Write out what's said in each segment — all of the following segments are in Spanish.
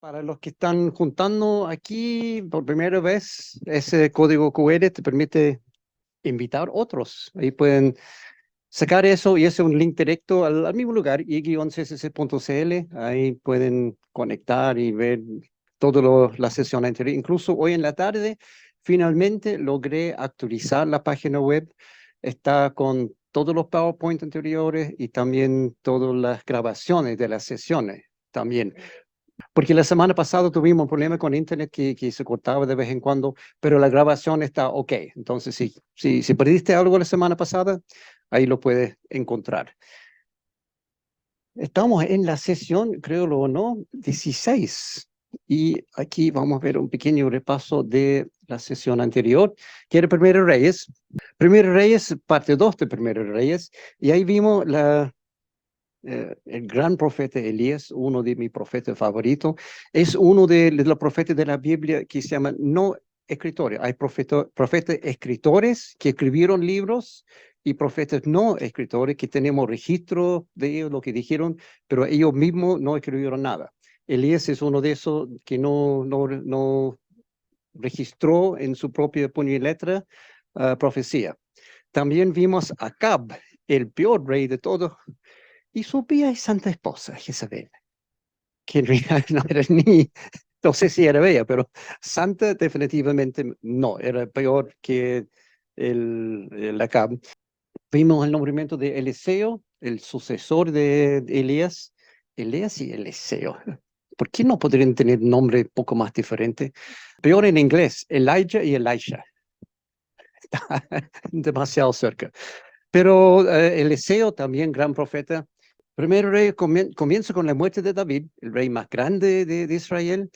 Para los que están juntando aquí por primera vez, ese código QR te permite invitar otros. Ahí pueden sacar eso y ese es un link directo al mismo lugar, i-ccc.cl. Ahí pueden conectar y ver toda la sesión anterior. Incluso hoy en la tarde, finalmente logré actualizar la página web. Está con todos los PowerPoint anteriores y también todas las grabaciones de las sesiones también. Porque la semana pasada tuvimos un problema con internet que se cortaba de vez en cuando, pero la grabación está ok. Entonces, si perdiste algo la semana pasada, ahí lo puedes encontrar. Estamos en la sesión, creo o no, 16. Y aquí vamos a ver un pequeño repaso de la sesión anterior, que era Primero Reyes. Primero Reyes, parte 2 de Primero Reyes. Y ahí vimos el gran profeta Elías, uno de mis profetas favoritos, es uno de los profetas de la Biblia que se llaman no escritores. Hay profetas escritores que escribieron libros y profetas no escritores que tenemos registro de ellos, lo que dijeron, pero ellos mismos no escribieron nada. Elías es uno de esos que no registró en su propia puño y letra profecía. También vimos a Acab, el peor rey de todos, y su bella y santa esposa, Jezabel, que en realidad no era no sé si era bella, pero santa definitivamente no, era peor que el Acab. Vimos el nombramiento de Eliseo, el sucesor de Elías. Elías y Eliseo. ¿Por qué no podrían tener nombre un poco más diferente? Peor en inglés, Elijah y Elisha. Está demasiado cerca. Pero Eliseo, también gran profeta. Primero rey comienza con la muerte de David, el rey más grande de Israel,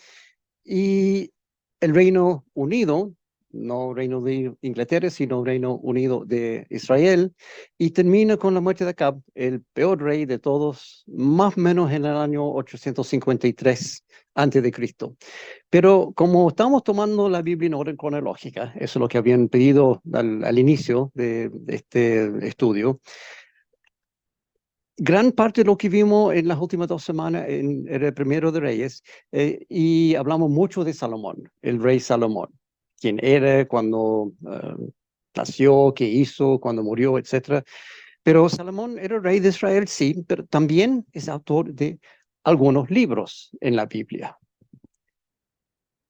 y el Reino Unido, no Reino de Inglaterra, sino Reino Unido de Israel, y termina con la muerte de Acab, el peor rey de todos, más o menos en el año 853 antes de Cristo. Pero como estamos tomando la Biblia en orden cronológica, eso es lo que habían pedido al inicio de este estudio, gran parte de lo que vimos en las últimas 2 semanas era el Primero de Reyes, y hablamos mucho de Salomón, el rey Salomón, quién era, cuando nació, qué hizo, cuando murió, etcétera. Pero Salomón era rey de Israel, sí, pero también es autor de algunos libros en la Biblia.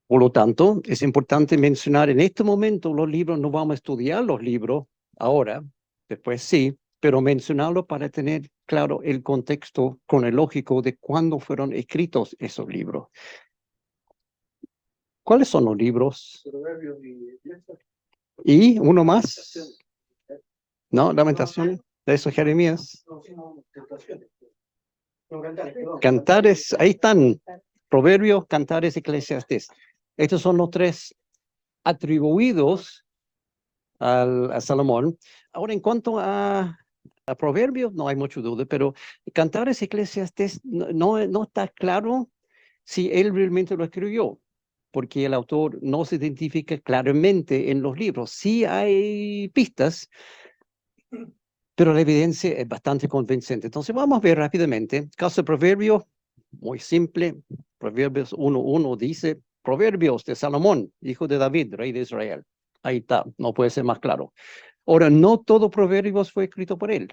Por lo tanto, es importante mencionar en este momento los libros, no vamos a estudiar los libros ahora, después sí, pero mencionarlo para tener claro el contexto cronológico de cuándo fueron escritos esos libros. ¿Cuáles son los libros? ¿Y uno más? ¿No? Lamentaciones. De eso, Jeremías. Cantares, ahí están. Proverbios, Cantares, Eclesiastés. Estos son los tres atribuidos a Salomón. Ahora, en cuanto a Proverbios, no hay mucha duda, pero Cantares, Eclesiastés, no está claro si él realmente lo escribió, porque el autor no se identifica claramente en los libros. Sí hay pistas, pero la evidencia es bastante convincente. Entonces vamos a ver rápidamente. Caso de Proverbios, muy simple. Proverbios 1:1 dice, Proverbios de Salomón, hijo de David, rey de Israel. Ahí está, no puede ser más claro. Ahora, no todo Proverbios fue escrito por él.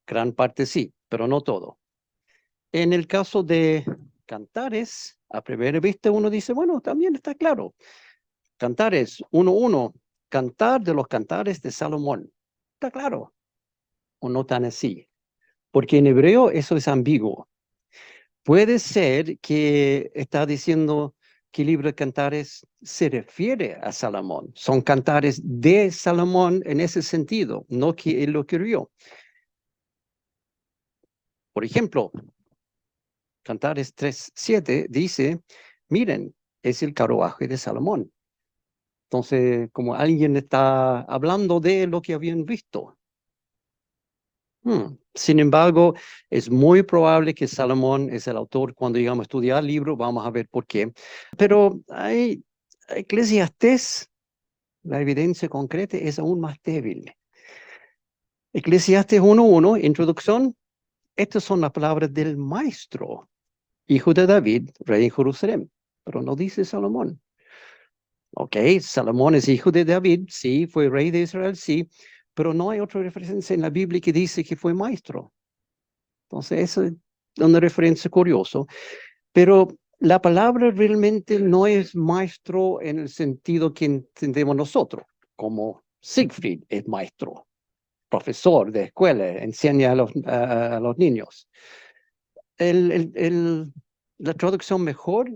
Gran parte sí, pero no todo. En el caso de Cantares, a primera vista uno dice, bueno, también está claro. Cantares 1:1, cantar de los cantares de Salomón. Está claro, o no tan así. Porque en hebreo eso es ambiguo. Puede ser que está diciendo que el libro de Cantares se refiere a Salomón. Son cantares de Salomón en ese sentido, no que él lo escribió. Por ejemplo, Cantares 3:7 dice, miren, es el carruaje de Salomón. Entonces, como alguien está hablando de lo que habían visto. Sin embargo, es muy probable que Salomón es el autor. Cuando llegamos a estudiar el libro, vamos a ver por qué. Pero hay Eclesiastés, la evidencia concreta es aún más débil. Eclesiastés 1:1, introducción. Estas son las palabras del maestro, hijo de David, rey en Jerusalén. pero no dice Salomón. Ok, Salomón es hijo de David, sí, fue rey de Israel, sí, pero no hay otra referencia en la Biblia que dice que fue maestro. Entonces, eso es una referencia curiosa. Pero la palabra realmente no es maestro en el sentido que entendemos nosotros, como Siegfried es maestro, profesor de escuela, enseña a los niños. La traducción mejor,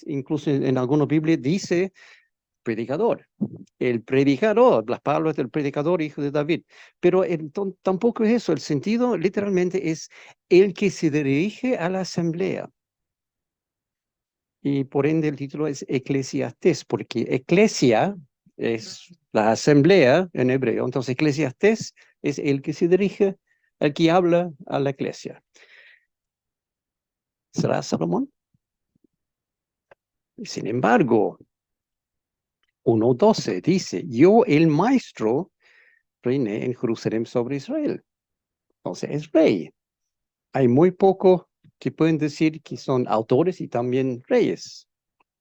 incluso en algunas Biblias, dice predicador. El predicador, las palabras del predicador, hijo de David. Pero tampoco es eso. El sentido literalmente es el que se dirige a la asamblea. Y por ende el título es Eclesiastés, porque eclesia es la asamblea en hebreo. Entonces Eclesiastés es el que se dirige, el que habla a la iglesia. ¿Será Salomón? Sin embargo, 1:12 dice, yo el maestro reiné en Jerusalén sobre Israel. Entonces es rey. Hay muy poco que pueden decir que son autores y también reyes.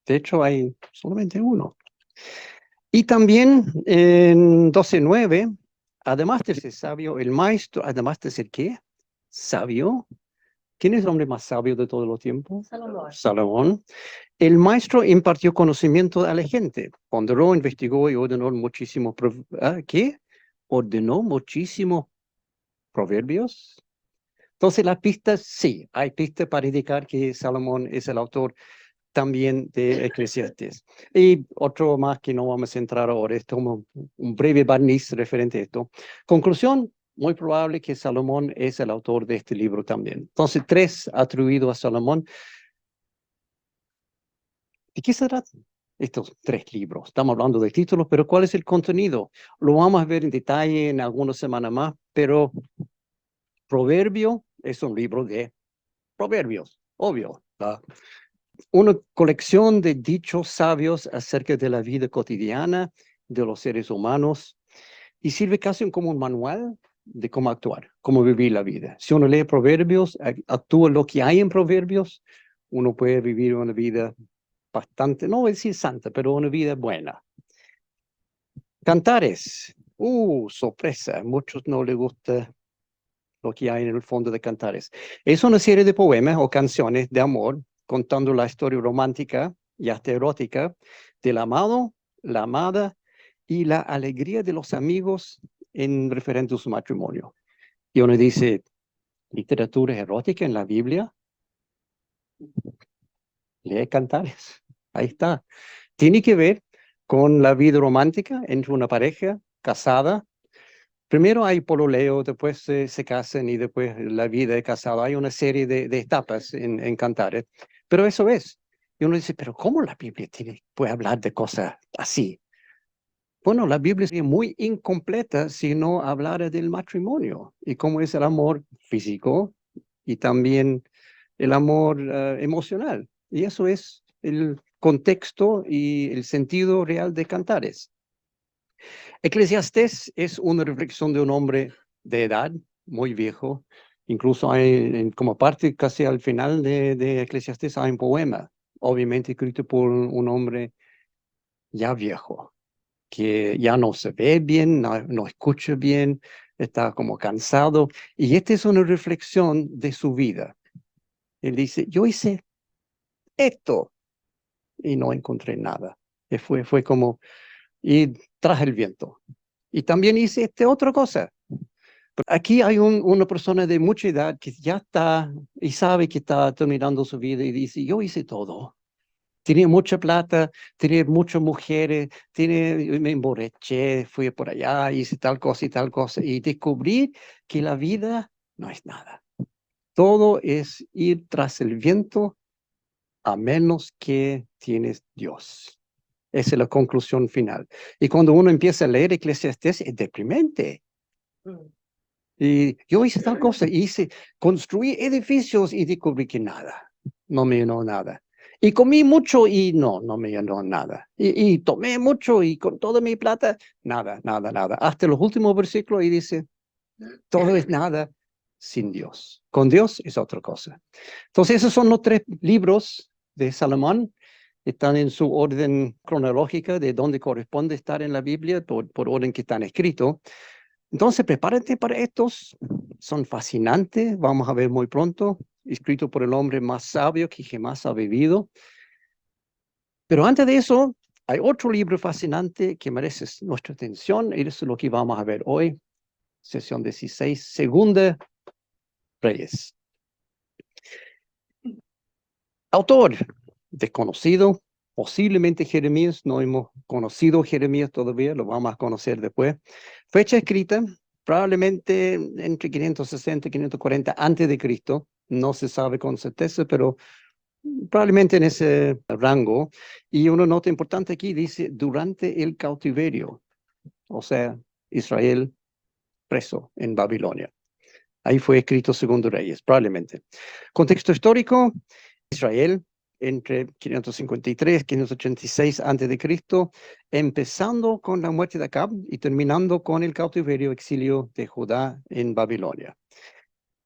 De hecho, hay solamente uno. Y también en 12:9, además de ser sabio, el maestro, además de ser ¿qué? Sabio. ¿Quién es el hombre más sabio de todos los tiempos? Salomón. Salomón. El maestro impartió conocimiento a la gente, ponderó, investigó y ordenó muchísimos, ¿qué? Ordenó muchísimos proverbios. Entonces las pistas, sí, hay pistas para indicar que Salomón es el autor también de Eclesiastés. Y otro más que no vamos a entrar ahora, es como un breve barniz referente a esto. Conclusión, muy probable que Salomón es el autor de este libro también. Entonces, 3 atribuidos a Salomón. ¿De qué se tratan estos 3 libros? Estamos hablando de títulos, pero ¿cuál es el contenido? Lo vamos a ver en detalle en algunas semanas más, pero Proverbio es un libro de proverbios, obvio. Una colección de dichos sabios acerca de la vida cotidiana de los seres humanos y sirve casi como un manual de cómo actuar, cómo vivir la vida. Si uno lee proverbios, actúa lo que hay en proverbios, uno puede vivir una vida bastante, no voy a decir santa, pero una vida buena. Cantares. Sorpresa, a muchos no les gusta lo que hay en el fondo de Cantares. Es una serie de poemas o canciones de amor contando la historia romántica y hasta erótica del amado, la amada y la alegría de los amigos en referente a su matrimonio. Y uno dice, literatura erótica en la Biblia, lee Cantares. Ahí está. Tiene que ver con la vida romántica entre una pareja casada. Primero hay pololeo, después se casan y después la vida de casado. Hay una serie de etapas en Cantares, pero eso es. Y uno dice, pero ¿cómo la Biblia puede hablar de cosas así? Bueno, la Biblia sería muy incompleta si no hablara del matrimonio y cómo es el amor físico y también el amor emocional. Y eso es el contexto y el sentido real de Cantares. Eclesiastés es una reflexión de un hombre de edad, muy viejo. Incluso hay, como parte casi al final de Eclesiastés, hay un poema, obviamente escrito por un hombre ya viejo, que ya no se ve bien, no escucha bien, está como cansado. Y esta es una reflexión de su vida. Él dice, yo hice esto y no encontré nada. Y fue como, y tras el viento. Y también hice esta otra cosa. Aquí hay una persona de mucha edad que ya está y sabe que está terminando su vida y dice, yo hice todo. Tenía mucha plata, tenía muchas mujeres, me emborraché, fui por allá, hice tal cosa y descubrí que la vida no es nada. Todo es ir tras el viento a menos que tienes Dios. Esa es la conclusión final. Y cuando uno empieza a leer Eclesiastés, es deprimente. Y yo hice tal cosa, construí edificios y descubrí que nada, no me llenó nada. Y comí mucho y no me llenó nada. Y tomé mucho y con toda mi plata, nada, nada, nada. Hasta los últimos versículos y dice, todo es nada sin Dios. Con Dios es otra cosa. Entonces esos son los 3 libros de Salomón. están en su orden cronológica de donde corresponde estar en la Biblia, por orden que están escritos. Entonces, prepárate para estos. Son fascinantes, vamos a ver muy pronto, escrito por el hombre más sabio que jamás ha vivido. Pero antes de eso, hay otro libro fascinante que merece nuestra atención, y eso es lo que vamos a ver hoy, sesión 16, Segunda Reyes. Autor desconocido, posiblemente Jeremías, no hemos conocido Jeremías todavía, lo vamos a conocer después. Fecha escrita, probablemente entre 560 y 540 antes de Cristo, no se sabe con certeza, pero probablemente en ese rango. Y una nota importante aquí dice, durante el cautiverio, o sea, Israel preso en Babilonia. Ahí fue escrito Segundo Reyes, probablemente. Contexto histórico, Israel entre 553 y 586 a.C., empezando con la muerte de Acab y terminando con el cautiverio exilio de Judá en Babilonia.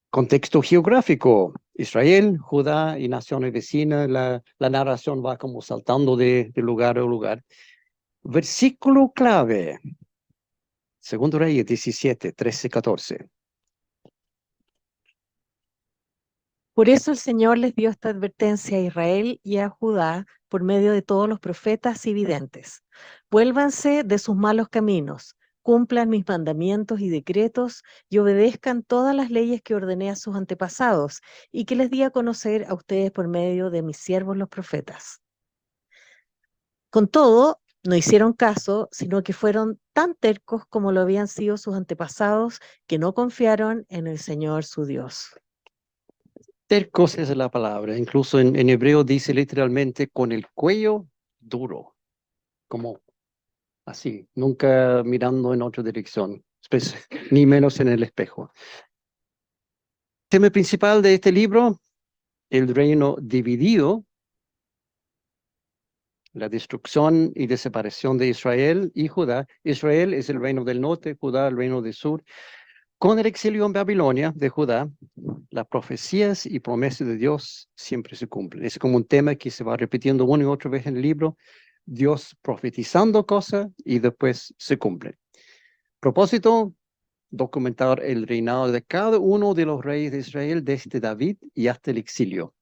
Contexto geográfico, Israel, Judá y naciones vecinas, la narración va como saltando de lugar a lugar. Versículo clave, Segundo Reyes 17, 13, 14. Por eso el Señor les dio esta advertencia a Israel y a Judá por medio de todos los profetas y videntes. Vuélvanse de sus malos caminos, cumplan mis mandamientos y decretos y obedezcan todas las leyes que ordené a sus antepasados y que les di a conocer a ustedes por medio de mis siervos los profetas. Con todo, no hicieron caso, sino que fueron tan tercos como lo habían sido sus antepasados, que no confiaron en el Señor su Dios. Tercos es la palabra, incluso en hebreo dice literalmente con el cuello duro, como así, nunca mirando en otra dirección, ni menos en el espejo. Tema principal de este libro, el reino dividido, la destrucción y desaparición de Israel y Judá. Israel es el reino del norte, Judá el reino del sur. Con el exilio en Babilonia de Judá, las profecías y promesas de Dios siempre se cumplen. Es como un tema que se va repitiendo una y otra vez en el libro, Dios profetizando cosas y después se cumplen. Propósito, documentar el reinado de cada uno de los reyes de Israel desde David y hasta el exilio.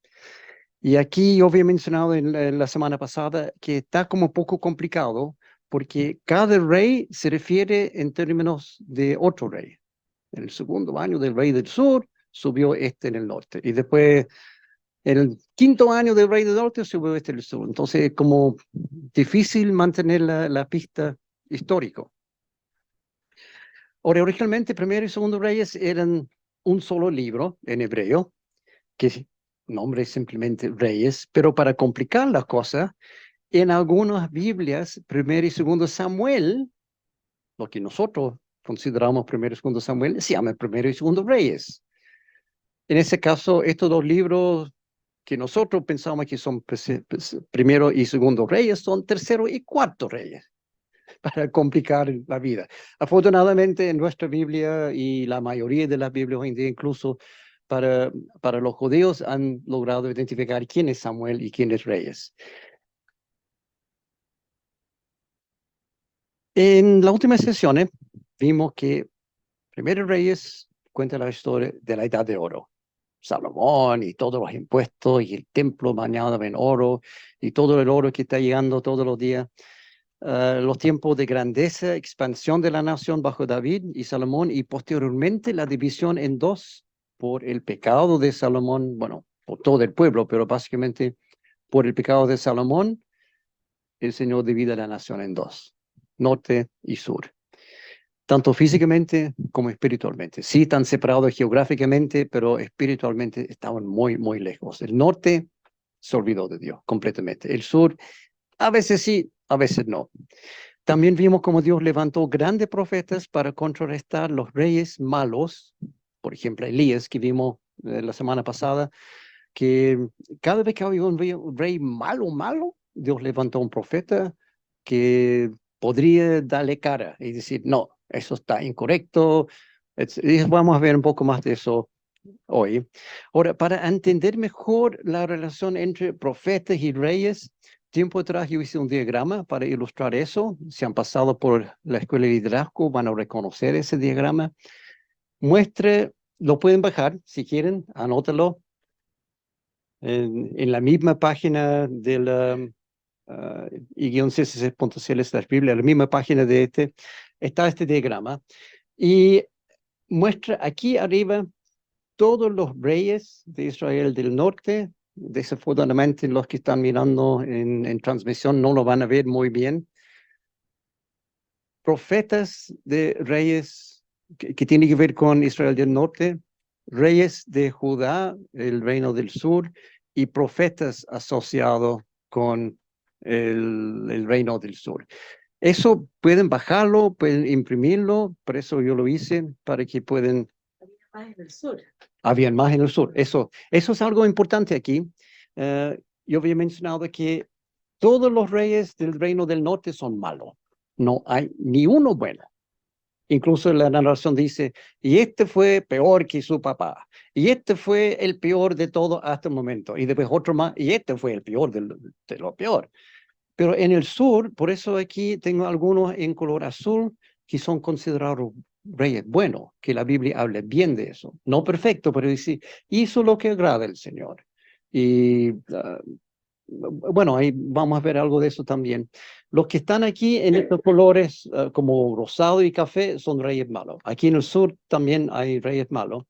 Y aquí yo había mencionado en la semana pasada que está como un poco complicado porque cada rey se refiere en términos de otro rey. En el segundo año del rey del sur subió este en el norte. Y después, en el quinto año del rey del norte subió este en el sur. Entonces es como difícil mantener la pista histórico. Ahora, originalmente, Primero y Segundo Reyes eran un solo libro en hebreo, que nombre es simplemente Reyes, pero para complicar las cosas, en algunas Biblias, Primero y Segundo Samuel, lo que nosotros consideramos Primero y Segundo Samuel, se llama Primero y Segundo Reyes. En ese caso, estos dos libros que nosotros pensamos que son Primero y Segundo Reyes, son Tercero y Cuarto Reyes, para complicar la vida. Afortunadamente, en nuestra Biblia y la mayoría de las Biblias hoy en día, incluso para los judíos, han logrado identificar quién es Samuel y quién es Reyes. En las últimas sesiones vimos que Primero Reyes cuenta la historia de la Edad de Oro. Salomón y todos los impuestos y el templo bañado en oro y todo el oro que está llegando todos los días. Los tiempos de grandeza, expansión de la nación bajo David y Salomón y posteriormente la división en dos por el pecado de Salomón, bueno, por todo el pueblo, pero básicamente por el pecado de Salomón, el Señor divide la nación en dos, norte y sur, tanto físicamente como espiritualmente. Sí, están separados geográficamente, pero espiritualmente estaban muy, muy lejos. El norte se olvidó de Dios completamente. El sur, a veces sí, a veces no. También vimos cómo Dios levantó grandes profetas para contrarrestar los reyes malos. Por ejemplo, Elías, que vimos la semana pasada, que cada vez que había un rey malo, Dios levantó un profeta que podría darle cara y decir, no, eso está incorrecto. Y vamos a ver un poco más de eso hoy. Ahora, para entender mejor la relación entre profetas y reyes, tiempo atrás yo hice un diagrama para ilustrar eso. Si han pasado por la escuela de liderazgo, van a reconocer ese diagrama. Muestre, lo pueden bajar si quieren, anótalo. En la misma página de la y-ccc.cl/Biblia, la misma página de está este diagrama. Y muestra aquí arriba todos los reyes de Israel del norte. Desafortunadamente los que están mirando en transmisión no lo van a ver muy bien. Profetas de reyes que tienen que ver con Israel del norte, reyes de Judá, el reino del sur, y profetas asociados con el reino del sur. Eso pueden bajarlo, pueden imprimirlo, por eso yo lo hice, para que puedan... Más en el sur. Habían más en el sur. Eso es algo importante aquí. Yo había mencionado que todos los reyes del reino del norte son malos. No hay ni uno bueno. Incluso la narración dice, y este fue peor que su papá, y este fue el peor de todo hasta el momento, y después otro más, y este fue el peor de lo peor. Pero en el sur, por eso aquí tengo algunos en color azul que son considerados reyes buenos, que la Biblia habla bien de eso. No perfecto, pero dice, hizo lo que agrada al Señor. Y bueno, ahí vamos a ver algo de eso también. Los que están aquí en estos colores como rosado y café son reyes malos. Aquí en el sur también hay reyes malos,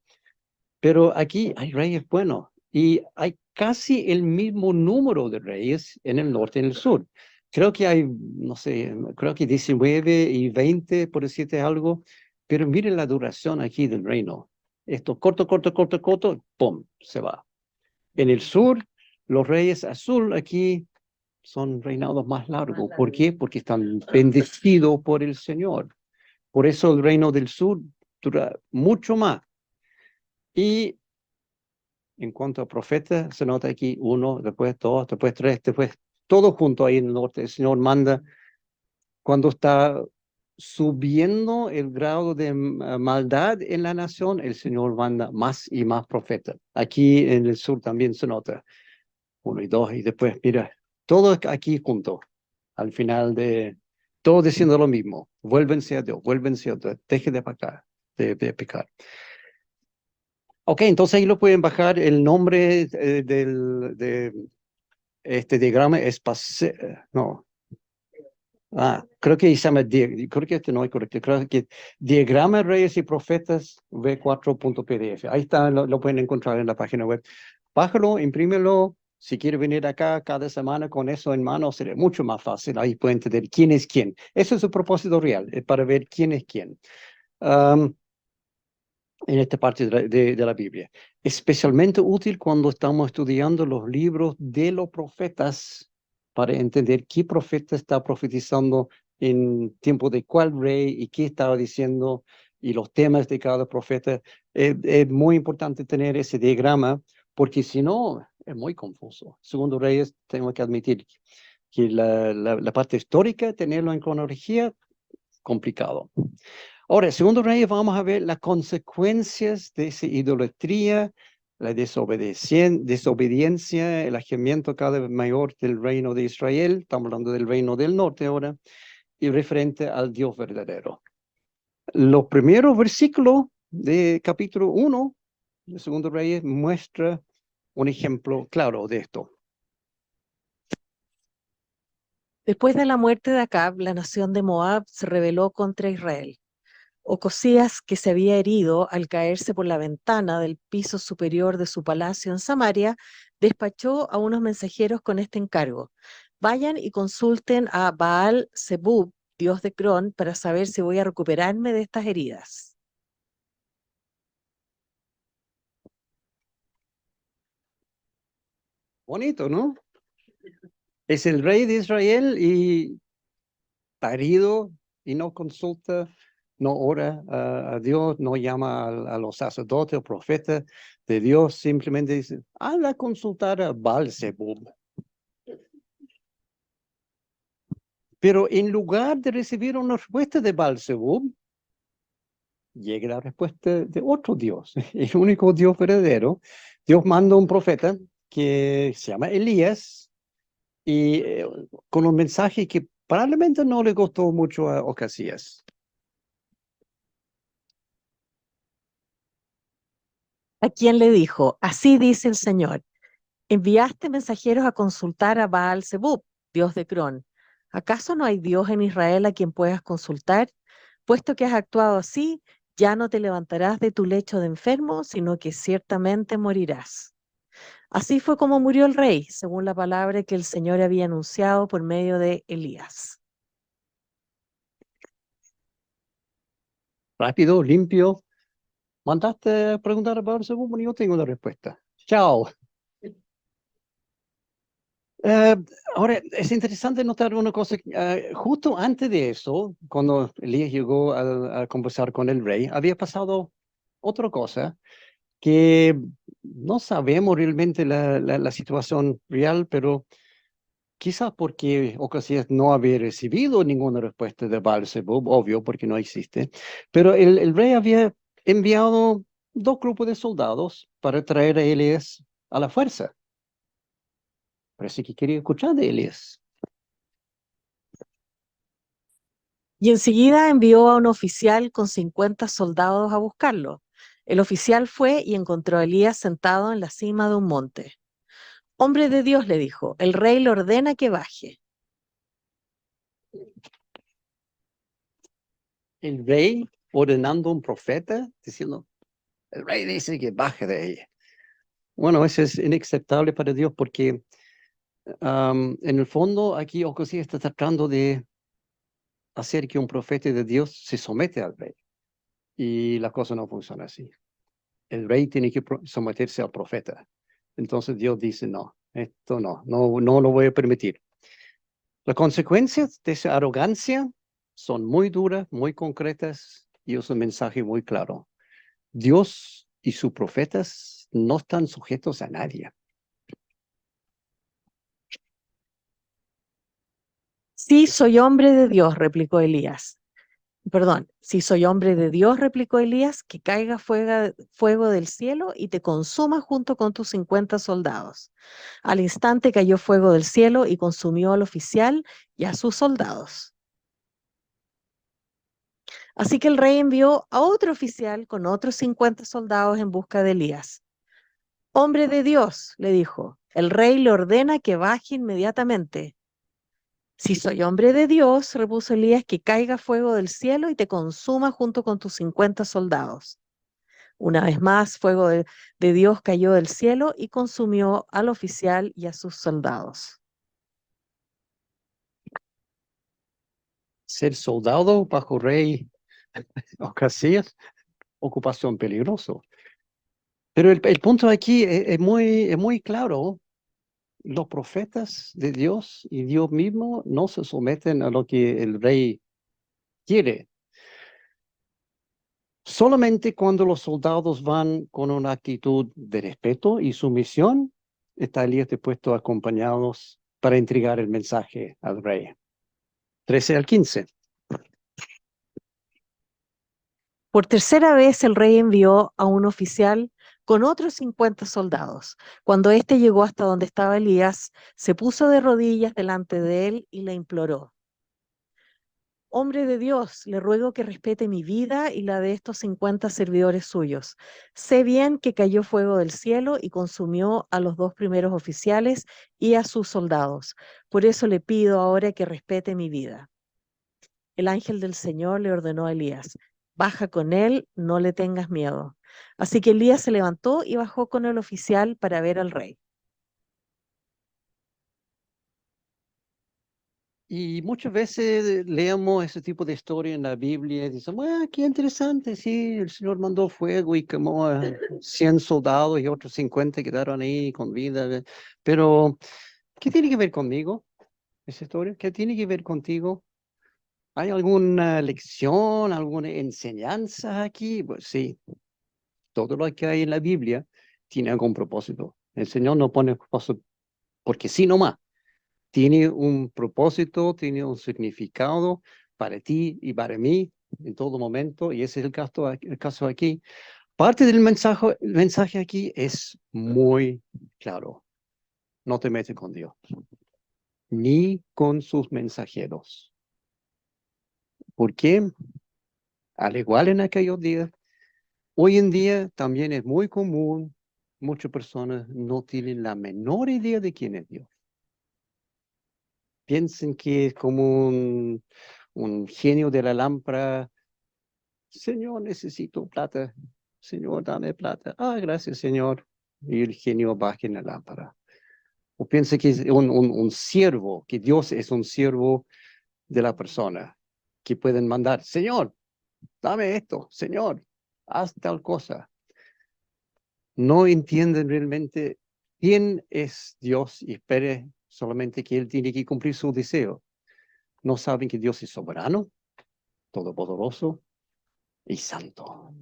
pero aquí hay reyes buenos y hay casi el mismo número de reyes en el norte y en el sur. Creo que hay, no sé, creo que 19 y 20, por decirte algo, pero miren la duración aquí del reino. Esto corto, corto, corto, corto, ¡pum!, se va. En el sur, los reyes azul aquí son reinados más largos. ¿Por qué? Porque están bendecidos por el Señor. Por eso el reino del sur dura mucho más. Y en cuanto a profetas, se nota aquí uno, después dos, después tres, después todo junto ahí en el norte. El Señor manda, cuando está subiendo el grado de maldad en la nación, el Señor manda más y más profetas. Aquí en el sur también se nota uno y dos, y después, mira, todo aquí junto, al final de todo diciendo lo mismo: vuélvense a Dios, vuélvense a Dios, deje de pecar, de pecar. Ok, entonces ahí lo pueden bajar. El nombre de este diagrama es no. Creo que se llama, creo que este no es correcto, creo que Diagrama Reyes y Profetas V4.pdf. Ahí está, lo pueden encontrar en la página web. Bájalo, imprímelo. Si quiere venir acá cada semana con eso en mano, será mucho más fácil. Ahí pueden entender quién es quién. Ese es su propósito real, es para ver quién es quién. En esta parte de la Biblia. Especialmente útil cuando estamos estudiando los libros de los profetas para entender qué profeta está profetizando en tiempo de cuál rey y qué estaba diciendo y los temas de cada profeta. Es muy importante tener ese diagrama porque si no, es muy confuso. Segundo Reyes, tengo que admitir que la parte histórica, tenerlo en cronología, complicado. Ahora, segundo Reyes, vamos a ver las consecuencias de esa idolatría, la desobediencia, el agimiento cada vez mayor del reino de Israel. Estamos hablando del reino del norte ahora, y referente al Dios verdadero. Los primeros versículos de capítulo 1 de segundo Reyes muestra un ejemplo claro de esto. Después de la muerte de Acab, la nación de Moab se rebeló contra Israel. Ocosías, que se había herido al caerse por la ventana del piso superior de su palacio en Samaria, despachó a unos mensajeros con este encargo: vayan y consulten a Baal Zebub, dios de Cron, para saber si voy a recuperarme de estas heridas. Bonito, ¿no? Es el rey de Israel y está herido y no consulta, no ora a Dios, no llama a los sacerdotes o profetas de Dios, simplemente dice, anda a consultar a Baal-Zebub. Pero en lugar de recibir una respuesta de Baal-Zebub, llega la respuesta de otro Dios, el único Dios verdadero. Dios manda un profeta que se llama Elías, y con un mensaje que probablemente no le gustó mucho a Ocasías. A quien le dijo, así dice el Señor, enviaste mensajeros a consultar a Baal Zebub, dios de Cron. ¿Acaso no hay Dios en Israel a quien puedas consultar? Puesto que has actuado así, ya no te levantarás de tu lecho de enfermo, sino que ciertamente morirás. Así fue como murió el rey, según la palabra que el Señor había anunciado por medio de Elías. Rápido, limpio. Mandaste a preguntar a Pablo II y yo tengo la respuesta. Chao. Eh, Ahora, es interesante notar una cosa. Justo antes de eso, cuando Elías llegó a conversar con el rey, había pasado otra cosa que no sabemos realmente la situación real, pero quizás porque Ocasías no había recibido ninguna respuesta de Baal-Zebub, obvio, porque no existe, pero el rey había enviado dos grupos de soldados para traer a Elías a la fuerza. Parece que quería escuchar de Elías. Y enseguida envió a un oficial con 50 soldados a buscarlo. El oficial fue y encontró a Elías sentado en la cima de un monte. Hombre de Dios, le dijo, el rey le ordena que baje. El rey ordenando a un profeta, diciendo, el rey dice que baje de ella. Bueno, eso es inaceptable para Dios porque en el fondo aquí Ocasías está tratando de hacer que un profeta de Dios se somete al rey. Y la cosa no funciona así. El rey tiene que someterse al profeta. Entonces Dios dice, no, esto no lo voy a permitir. Las consecuencias de esa arrogancia son muy duras, muy concretas y es un mensaje muy claro. Dios y sus profetas no están sujetos a nadie. Sí, soy hombre de Dios, replicó Elías. Perdón, si soy hombre de Dios, replicó Elías, que caiga fuego del cielo y te consuma junto con tus 50 soldados. Al instante cayó fuego del cielo y consumió al oficial y a sus soldados. Así que el rey envió a otro oficial con otros 50 soldados en busca de Elías. Hombre de Dios, le dijo, el rey le ordena que baje inmediatamente. Si soy hombre de Dios, repuso Elías, que caiga fuego del cielo y te consuma junto con tus 50 soldados. Una vez más, fuego de Dios cayó del cielo y consumió al oficial y a sus soldados. Ser soldado bajo rey Ocasías, ocupación peligroso. Pero el punto aquí es muy claro. Los profetas de Dios y Dios mismo no se someten a lo que el rey quiere. Solamente cuando los soldados van con una actitud de respeto y sumisión, está Elías dispuesto a acompañarlos para entregar el mensaje al rey. 13 al 15. Por tercera vez el rey envió a un oficial con otros 50 soldados. Cuando éste llegó hasta donde estaba Elías, se puso de rodillas delante de él y le imploró. Hombre de Dios, le ruego que respete mi vida y la de estos 50 servidores suyos. Sé bien que cayó fuego del cielo y consumió a los dos primeros oficiales y a sus soldados. Por eso le pido ahora que respete mi vida. El ángel del Señor le ordenó a Elías, baja con él, no le tengas miedo. Así que Elías se levantó y bajó con el oficial para ver al rey. Y muchas veces leemos ese tipo de historia en la Biblia y dicen, bueno, qué interesante, sí, el Señor mandó fuego y quemó a 100 soldados y otros 50 quedaron ahí con vida. Pero, ¿qué tiene que ver conmigo esa historia? ¿Qué tiene que ver contigo? ¿Hay alguna lección, alguna enseñanza aquí? Pues sí, todo lo que hay en la Biblia tiene algún propósito. El Señor no pone propósito porque sí nomás. Tiene un propósito, tiene un significado para ti y para mí en todo momento, y ese es el caso aquí. Parte del el mensaje aquí es muy claro. No te metes con Dios. ni con sus mensajeros. ¿Por qué? Al igual en aquellos días, hoy en día también es muy común, muchas personas no tienen la menor idea de quién es Dios. Piensen que es como un genio de la lámpara. Señor, necesito plata. Señor, dame plata. Ah, gracias, Señor. Y el genio baja en la lámpara. O piense que es un siervo, que Dios es un siervo de la persona, que pueden mandar, Señor, dame esto, Señor, haz tal cosa. No entienden realmente quién es Dios y espere solamente que Él tiene que cumplir su deseo. No saben que Dios es soberano, todopoderoso y santo.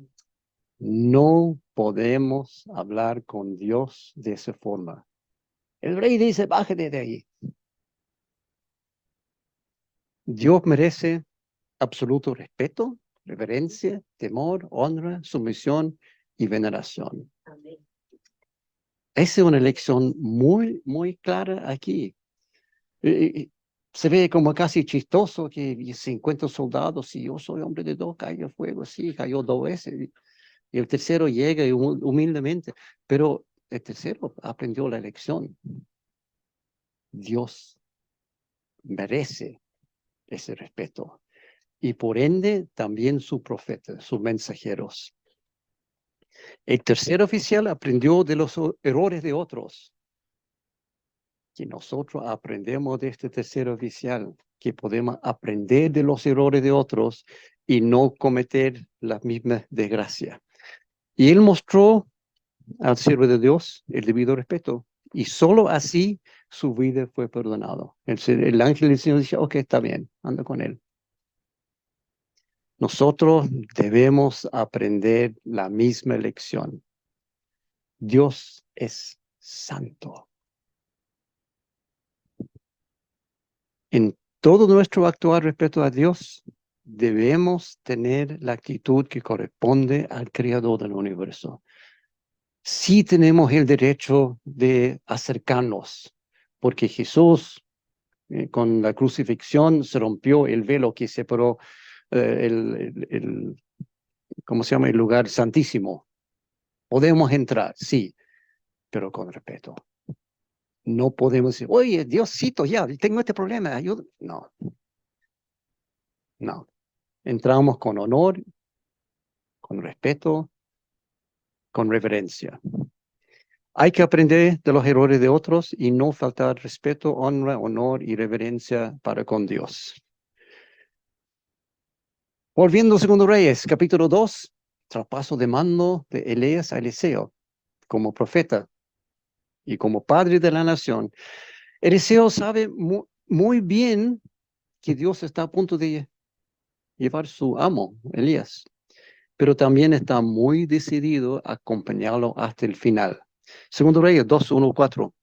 No podemos hablar con Dios de esa forma. El rey dice, bájate de ahí. Dios merece absoluto respeto, reverencia, temor, honra, sumisión y veneración. Amén. Esa es una lección muy, muy clara aquí. Se ve como casi chistoso que 50 soldados, si yo soy hombre de dos, cayó el fuego, sí, cayó 2 veces. Y el tercero llega humildemente, pero el tercero aprendió la lección. Dios merece ese respeto. Y por ende, también sus profetas, sus mensajeros. El tercer oficial aprendió de los errores de otros. Que nosotros aprendemos de este tercer oficial, que podemos aprender de los errores de otros y no cometer las mismas desgracias. Y él mostró al siervo de Dios el debido respeto. Y solo así su vida fue perdonada. El ángel del Señor dice, ok, está bien, anda con él. Nosotros debemos aprender la misma lección. Dios es santo. En todo nuestro actuar respecto a Dios, debemos tener la actitud que corresponde al Creador del universo. Sí tenemos el derecho de acercarnos, porque Jesús, con la crucifixión, se rompió el velo que separó ¿cómo se llama? El lugar santísimo. Podemos entrar, sí, pero con respeto. No podemos decir, oye, Diosito, ya, tengo este problema, ayuda. No, no. Entramos con honor, con respeto, con reverencia. Hay que aprender de los errores de otros y no faltar respeto, honra, honor y reverencia para con Dios. Volviendo a 2 Reyes, capítulo 2, traspaso de mando de Elías a Eliseo como profeta y como padre de la nación. Eliseo sabe muy bien que Dios está a punto de llevar su amo, Elías, pero también está muy decidido a acompañarlo hasta el final. 2 Reyes 2, 1, 4.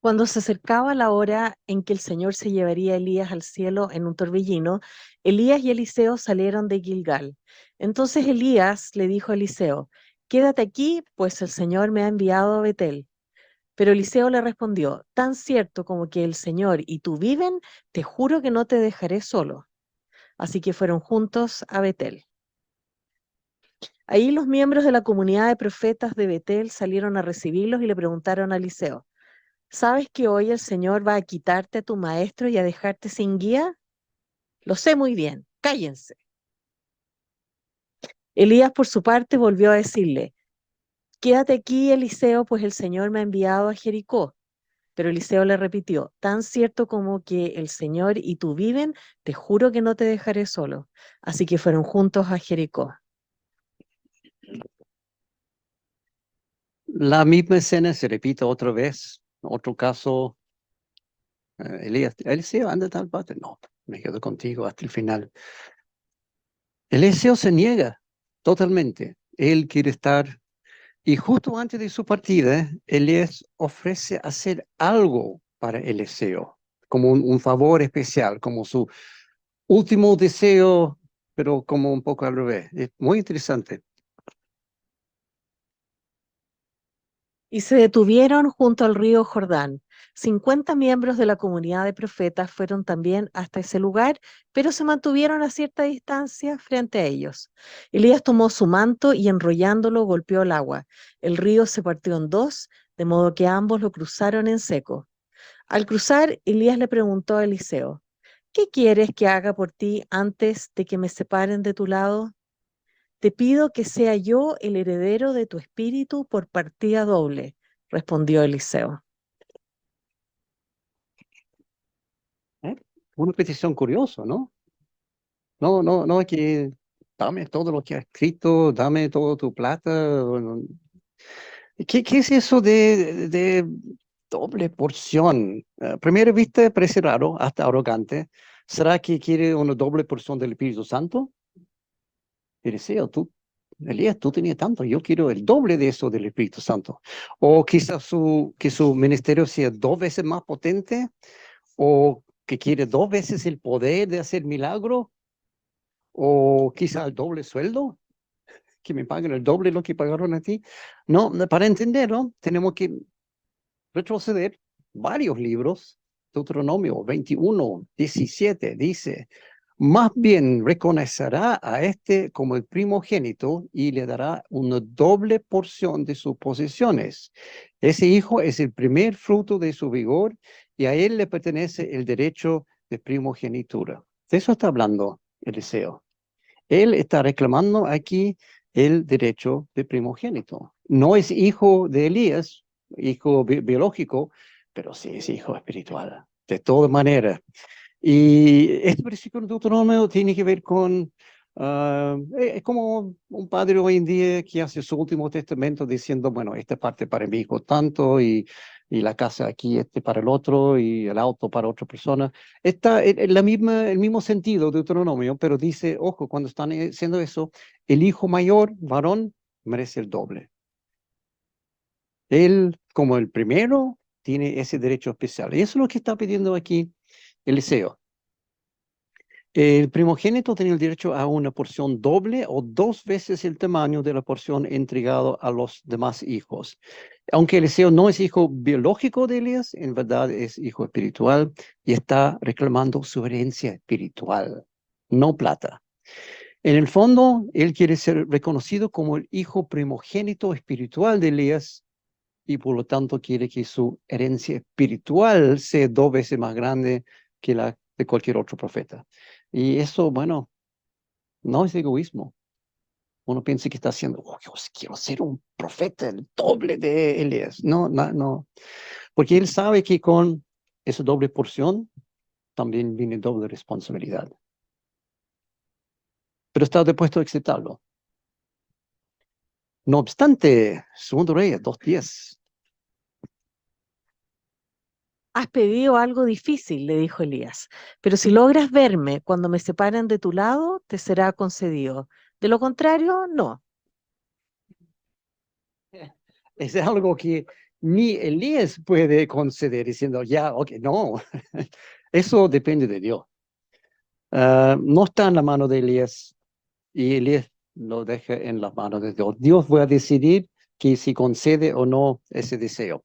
Cuando se acercaba la hora en que el Señor se llevaría a Elías al cielo en un torbellino, Elías y Eliseo salieron de Gilgal. Entonces Elías le dijo a Eliseo, quédate aquí, pues el Señor me ha enviado a Betel. Pero Eliseo le respondió, tan cierto como que el Señor y tú viven, te juro que no te dejaré solo. Así que fueron juntos a Betel. Ahí los miembros de la comunidad de profetas de Betel salieron a recibirlos y le preguntaron a Eliseo, ¿sabes que hoy el Señor va a quitarte a tu maestro y a dejarte sin guía? Lo sé muy bien, cállense. Elías por su parte volvió a decirle, quédate aquí, Eliseo, pues el Señor me ha enviado a Jericó. Pero Eliseo le repitió, tan cierto como que el Señor y tú viven, te juro que no te dejaré solo. Así que fueron juntos a Jericó. La misma escena se repite otra vez. Otro caso, Elías, Eliseo, anda a tal parte. No, me quedo contigo hasta el final. Eliseo se niega totalmente. Él quiere estar. Y justo antes de su partida, Elías ofrece hacer algo para Eliseo, como un favor especial, como su último deseo, pero como un poco al revés. Es muy interesante. Y se detuvieron junto al río Jordán. 50 miembros de la comunidad de profetas fueron también hasta ese lugar, pero se mantuvieron a cierta distancia frente a ellos. Elías tomó su manto y enrollándolo golpeó el agua. El río se partió en dos, de modo que ambos lo cruzaron en seco. Al cruzar, Elías le preguntó a Eliseo, ¿qué quieres que haga por ti antes de que me separen de tu lado? Te pido que sea yo el heredero de tu espíritu por partida doble, respondió Eliseo. ¿Eh? Una petición curiosa, ¿no? No, es que dame todo lo que has escrito, dame toda tu plata. Bueno, ¿qué es eso de doble porción? A primera vista parece raro, hasta arrogante. ¿Será que quiere una doble porción del Espíritu Santo? Eliseo, Elías, tú tenías tanto, yo quiero el doble de eso del Espíritu Santo. O quizás que su ministerio sea 2 veces más potente, o que quiere 2 veces el poder de hacer milagros, o quizás el doble sueldo, que me paguen el doble lo que pagaron a ti. No, para entenderlo, tenemos que retroceder varios libros. Deuteronomio 21:17 dice, más bien reconocerá a este como el primogénito y le dará una doble porción de sus posesiones. Ese hijo es el primer fruto de su vigor y a él le pertenece el derecho de primogenitura. De eso está hablando Eliseo. Él está reclamando aquí el derecho de primogénito. No es hijo de Elías, hijo biológico, pero sí es hijo espiritual, de todas maneras. Y este versículo de Deuteronomio tiene que ver con, es como un padre hoy en día que hace su último testamento diciendo, bueno, esta parte para mi hijo tanto y la casa aquí este para el otro y el auto para otra persona. Está en el mismo sentido de Deuteronomio, pero dice, ojo, cuando están haciendo eso, el hijo mayor, varón, merece el doble. Él, como el primero, tiene ese derecho especial. Y eso es lo que está pidiendo aquí Eliseo. El primogénito tenía el derecho a una porción doble o 2 veces el tamaño de la porción entregado a los demás hijos. Aunque Eliseo no es hijo biológico de Elías, en verdad es hijo espiritual y está reclamando su herencia espiritual, no plata. En el fondo, él quiere ser reconocido como el hijo primogénito espiritual de Elías y por lo tanto quiere que su herencia espiritual sea 2 veces más grande que la de cualquier otro profeta. Y eso, bueno, no es egoísmo. Uno piensa que está haciendo, oh, yo quiero ser un profeta, el doble de Elías. No, no, no. Porque él sabe que con esa doble porción también viene doble responsabilidad. Pero está dispuesto a aceptarlo. No obstante, segundo Reyes 2:10. Has pedido algo difícil, le dijo Elías, pero si logras verme cuando me separen de tu lado, te será concedido. De lo contrario, no. Es algo que ni Elías puede conceder diciendo, ya, ok, no. Eso depende de Dios. No está en la mano de Elías y Elías lo deja en las manos de Dios. Dios va a decidir que si concede o no ese deseo.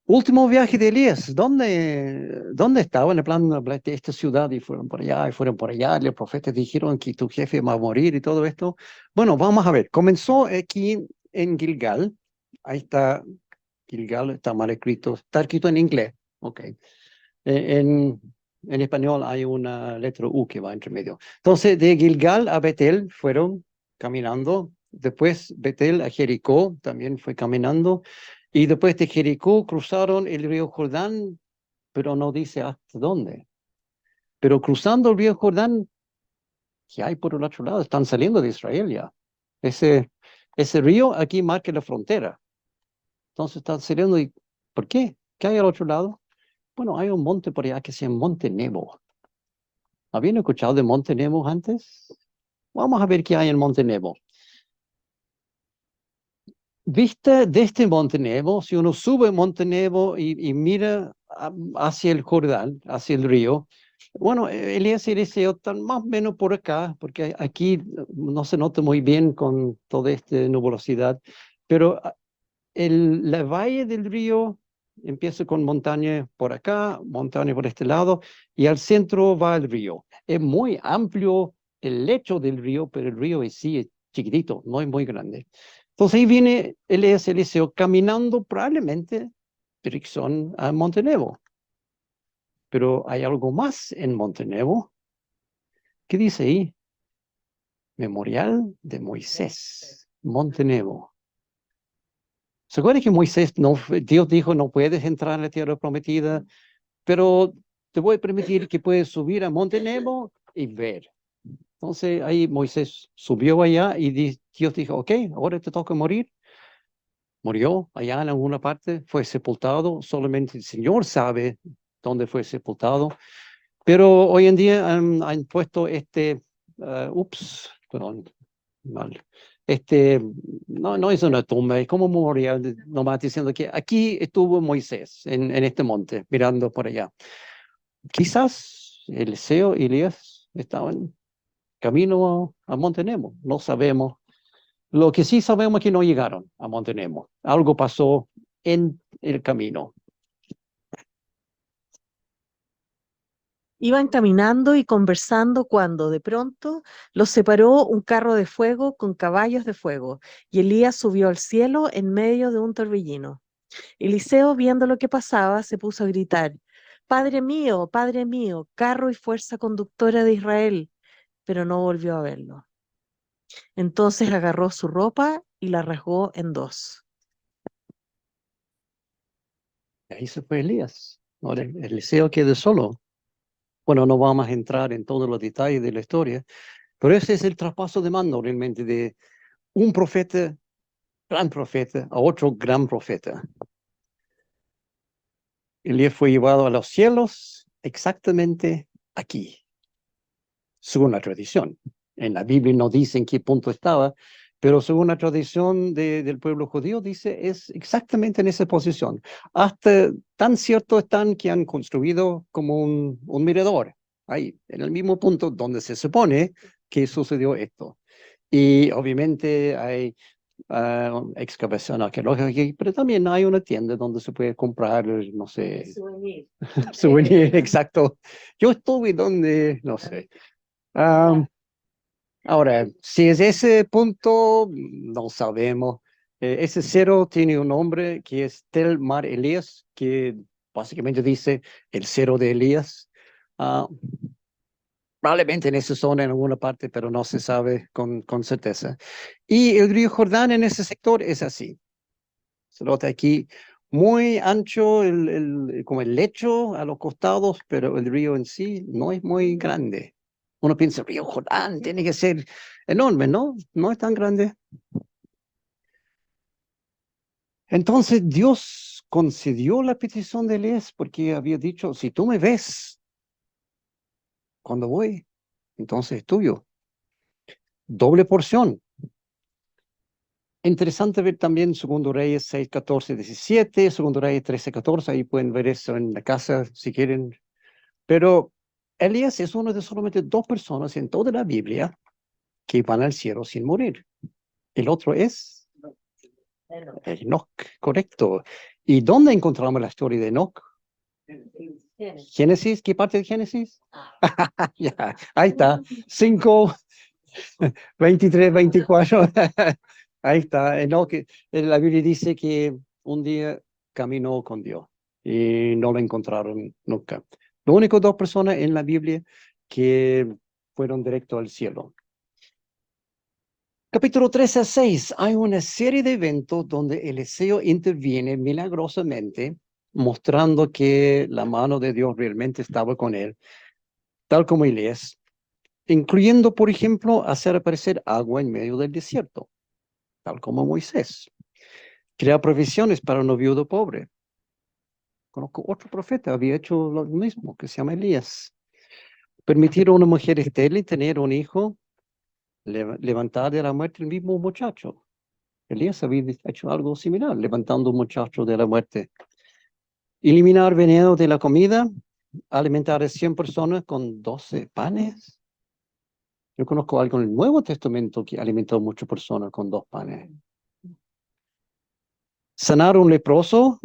Último viaje de Elías, ¿dónde estaba en el plan de esta ciudad? Y fueron por allá, y fueron por allá, y los profetas dijeron que tu jefe va a morir y todo esto. Bueno, vamos a ver, comenzó aquí en Gilgal, ahí está, Gilgal está mal escrito, está escrito en inglés, ok. En español hay una letra U que va entre medio. Entonces, de Gilgal a Betel fueron caminando. Después, Betel a Jericó también fue caminando. Y después de Jericó cruzaron el río Jordán, pero no dice hasta dónde. Pero cruzando el río Jordán, ¿qué hay por el otro lado? Están saliendo de Israel ya. Ese, ese río aquí marca la frontera. Entonces están saliendo y ¿por qué? ¿Qué hay al otro lado? Bueno, hay un monte por allá que se llama Monte Nebo. ¿Habían escuchado de Monte Nebo antes? Vamos a ver qué hay en Monte Nebo. Vista de este Monte Nebo, si uno sube Monte Nebo y mira hacia el Jordán, hacia el río, bueno, Elías y Eliseo están más o menos por acá, porque aquí no se nota muy bien con toda esta nubosidad, pero La valle del río empieza con montaña por acá, montaña por este lado, y al centro va el río. Es muy amplio el lecho del río, pero el río en sí es chiquitito, no es muy grande. Entonces ahí viene Elías Eliseo caminando probablemente dirección a Montenevo. Pero hay algo más en Montenevo. ¿Qué dice ahí? Memorial de Moisés, Montenevo. ¿Se acuerdan que Moisés, Dios dijo, no puedes entrar en la tierra prometida, pero te voy a permitir que puedes subir a Monte Nebo y ver? Entonces ahí Moisés subió allá y Dios dijo, ok, ahora te toca morir. Murió allá en alguna parte, fue sepultado, solamente el Señor sabe dónde fue sepultado, pero hoy en día han puesto perdón, mal. Este, no es una tumba, es como un memorial, nomás diciendo que aquí estuvo Moisés en este monte, mirando por allá. Quizás Eliseo y Elías estaban camino a Monte Nemo, no sabemos. Lo que sí sabemos es que no llegaron a Monte Nemo. Algo pasó en el camino. Iban caminando y conversando cuando de pronto los separó un carro de fuego con caballos de fuego, y Elías subió al cielo en medio de un torbellino. Eliseo, viendo lo que pasaba, se puso a gritar: Padre mío, carro y fuerza conductora de Israel, pero no volvió a verlo. Entonces agarró su ropa y la rasgó en dos. Ahí se fue Elías. Ahora Eliseo quedó solo. Bueno, no vamos a entrar en todos los detalles de la historia, pero ese es el traspaso de mando realmente de un profeta, gran profeta, a otro gran profeta. Elías fue llevado a los cielos exactamente aquí, según la tradición. En la Biblia no dice en qué punto estaba, pero según la tradición del pueblo judío dice es exactamente en esa posición. Hasta tan cierto están que han construido como un mirador, ahí, en el mismo punto donde se supone que sucedió esto. Y obviamente hay excavación arqueológica aquí, pero también hay una tienda donde se puede comprar, no sé, Souvenir. souvenir, exacto. Yo estuve donde, no sé. Ah, ahora, si es ese punto, no sabemos. Ese cero tiene un nombre que es Tel Mar Elías, que básicamente dice el cero de Elías. Ah, probablemente en esa zona, en alguna parte, pero no se sabe con certeza. Y el río Jordán en ese sector es así. Se nota aquí muy ancho, como el lecho a los costados, pero el río en sí no es muy grande. Uno piensa, el río Jordán tiene que ser enorme, ¿no? No es tan grande. Entonces Dios concedió la petición de Elías porque había dicho, si tú me ves cuando voy, entonces es tuyo. Doble porción. Interesante ver también Segundo Reyes 6, 14, 17, Segundo Reyes 13, 14, ahí pueden ver eso en la casa si quieren. Pero Elías es uno de solamente dos personas en toda la Biblia que van al cielo sin morir. El otro es Enoch, correcto. ¿Y dónde encontramos la historia de Enoch? Génesis, ¿qué parte de Génesis? Ya, ahí está, 5, 23, 24. Ahí está, Enoch, la Biblia dice que un día caminó con Dios y no lo encontraron nunca. Lo único dos personas en la Biblia que fueron directo al cielo. Capítulo 13 a 6, hay una serie de eventos donde Eliseo interviene milagrosamente, mostrando que la mano de Dios realmente estaba con él, tal como Elías, incluyendo, por ejemplo, hacer aparecer agua en medio del desierto, tal como Moisés. Crea provisiones para un viudo pobre. Conozco otro profeta, había hecho lo mismo, que se llama Elías. Permitir a una mujer estéril tener un hijo, levantar de la muerte el mismo muchacho. Elías había hecho algo similar, levantando un muchacho de la muerte. Eliminar veneno de la comida, alimentar a 100 personas con 12 panes. Yo conozco algo en el Nuevo Testamento que alimentó a muchas personas con 2 panes. Sanar un leproso,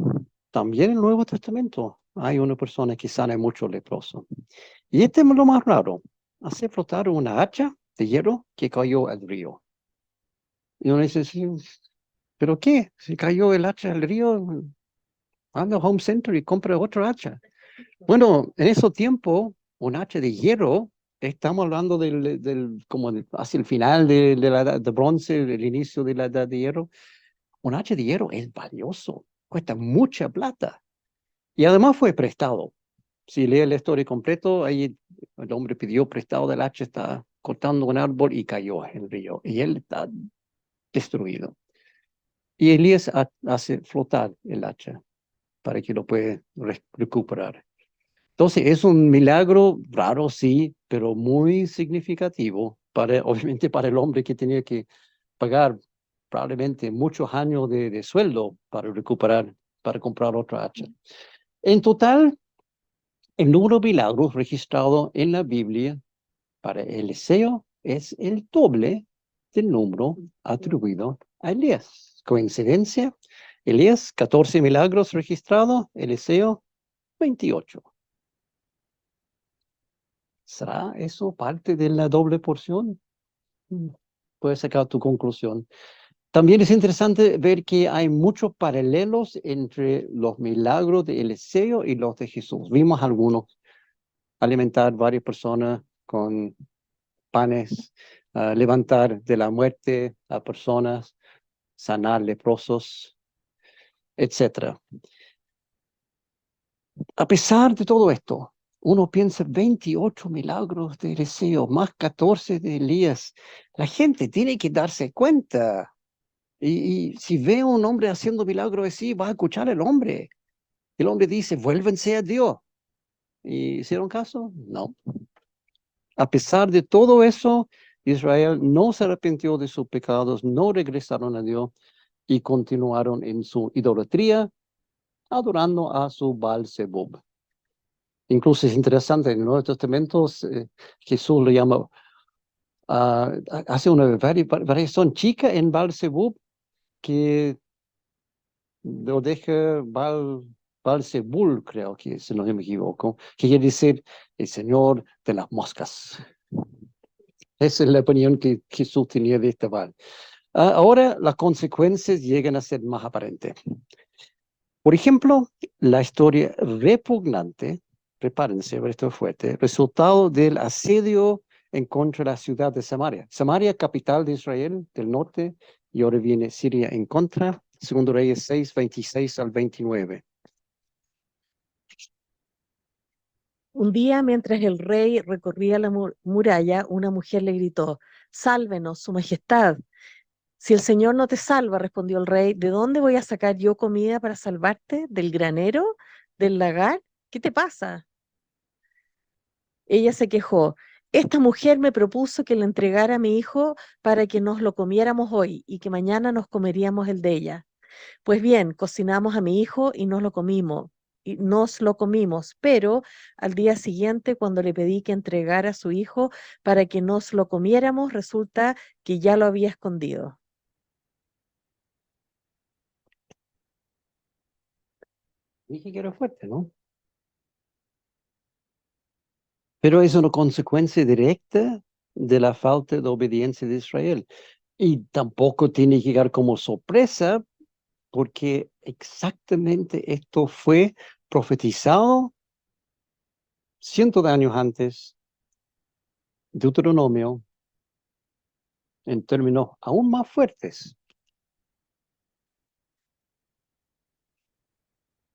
también en el Nuevo Testamento. Hay una persona que sana mucho leproso. Y este es lo más raro. Hace flotar una hacha de hierro que cayó al río. Y uno dice, sí, ¿pero qué? Si cayó el hacha al río, anda a Home Center y compra otra hacha. Bueno, en ese tiempo, un hacha de hierro, estamos hablando como hacia el final de la edad de bronce, el inicio de la edad de hierro. Un hacha de hierro es valioso, cuesta mucha plata. Y además fue prestado. Si lee la historia completo, ahí el hombre pidió prestado del hacha, está cortando un árbol y cayó en el río. Y él está destruido. Y Elías hace flotar el hacha para que lo pueda recuperar. Entonces, es un milagro raro, sí, pero muy significativo, obviamente para el hombre que tenía que pagar probablemente muchos años de sueldo para recuperar, para comprar otra hacha. En total, el número de milagros registrado en la Biblia para Eliseo es el doble del número atribuido a Elías. ¿Coincidencia? Elías, 14 milagros registrados, Eliseo, 28. ¿Será eso parte de la doble porción? Puedes sacar tu conclusión. También es interesante ver que hay muchos paralelos entre los milagros de Eliseo y los de Jesús. Vimos algunos, alimentar varias personas con panes, levantar de la muerte a personas, sanar leprosos, etcétera. A pesar de todo esto, uno piensa 28 milagros de Eliseo, más 14 de Elías. La gente tiene que darse cuenta. Y si ve a un hombre haciendo milagros así, va a escuchar al hombre. El hombre dice, vuélvense a Dios. ¿Y hicieron caso? No. A pesar de todo eso, Israel no se arrepintió de sus pecados, no regresaron a Dios y continuaron en su idolatría, adorando a su Baal-Zebub. Incluso es interesante, en el Nuevo Testamento Jesús le llama, hace una variación chica en Baal-Zebub que lo deja Baal-Zebul, creo que, si no me equivoco, que quiere decir el Señor de las moscas. Esa es la opinión que Jesús tenía de este Baal. Ahora las consecuencias llegan a ser más aparentes. Por ejemplo, la historia repugnante, prepárense, esto es fuerte, resultado del asedio en contra de la ciudad de Samaria. Samaria, capital de Israel, del norte, y ahora viene Siria en contra. Segundo Reyes 6, 26 al 29. Un día, mientras el rey recorría la muralla, una mujer le gritó, Sálvenos, su majestad. Si el Señor no te salva, respondió el rey, ¿de dónde voy a sacar yo comida para salvarte? ¿Del granero? ¿Del lagar? ¿Qué te pasa? Ella se quejó. Esta mujer me propuso que le entregara a mi hijo para que nos lo comiéramos hoy y que mañana nos comeríamos el de ella. Pues bien, cocinamos a mi hijo y nos lo comimos, pero al día siguiente, cuando le pedí que entregara a su hijo para que nos lo comiéramos, resulta que ya lo había escondido. Dije que era fuerte, ¿no? Pero es una consecuencia directa de la falta de obediencia de Israel. Y tampoco tiene que llegar como sorpresa, porque exactamente esto fue profetizado cientos de años antes, Deuteronomio, en términos aún más fuertes.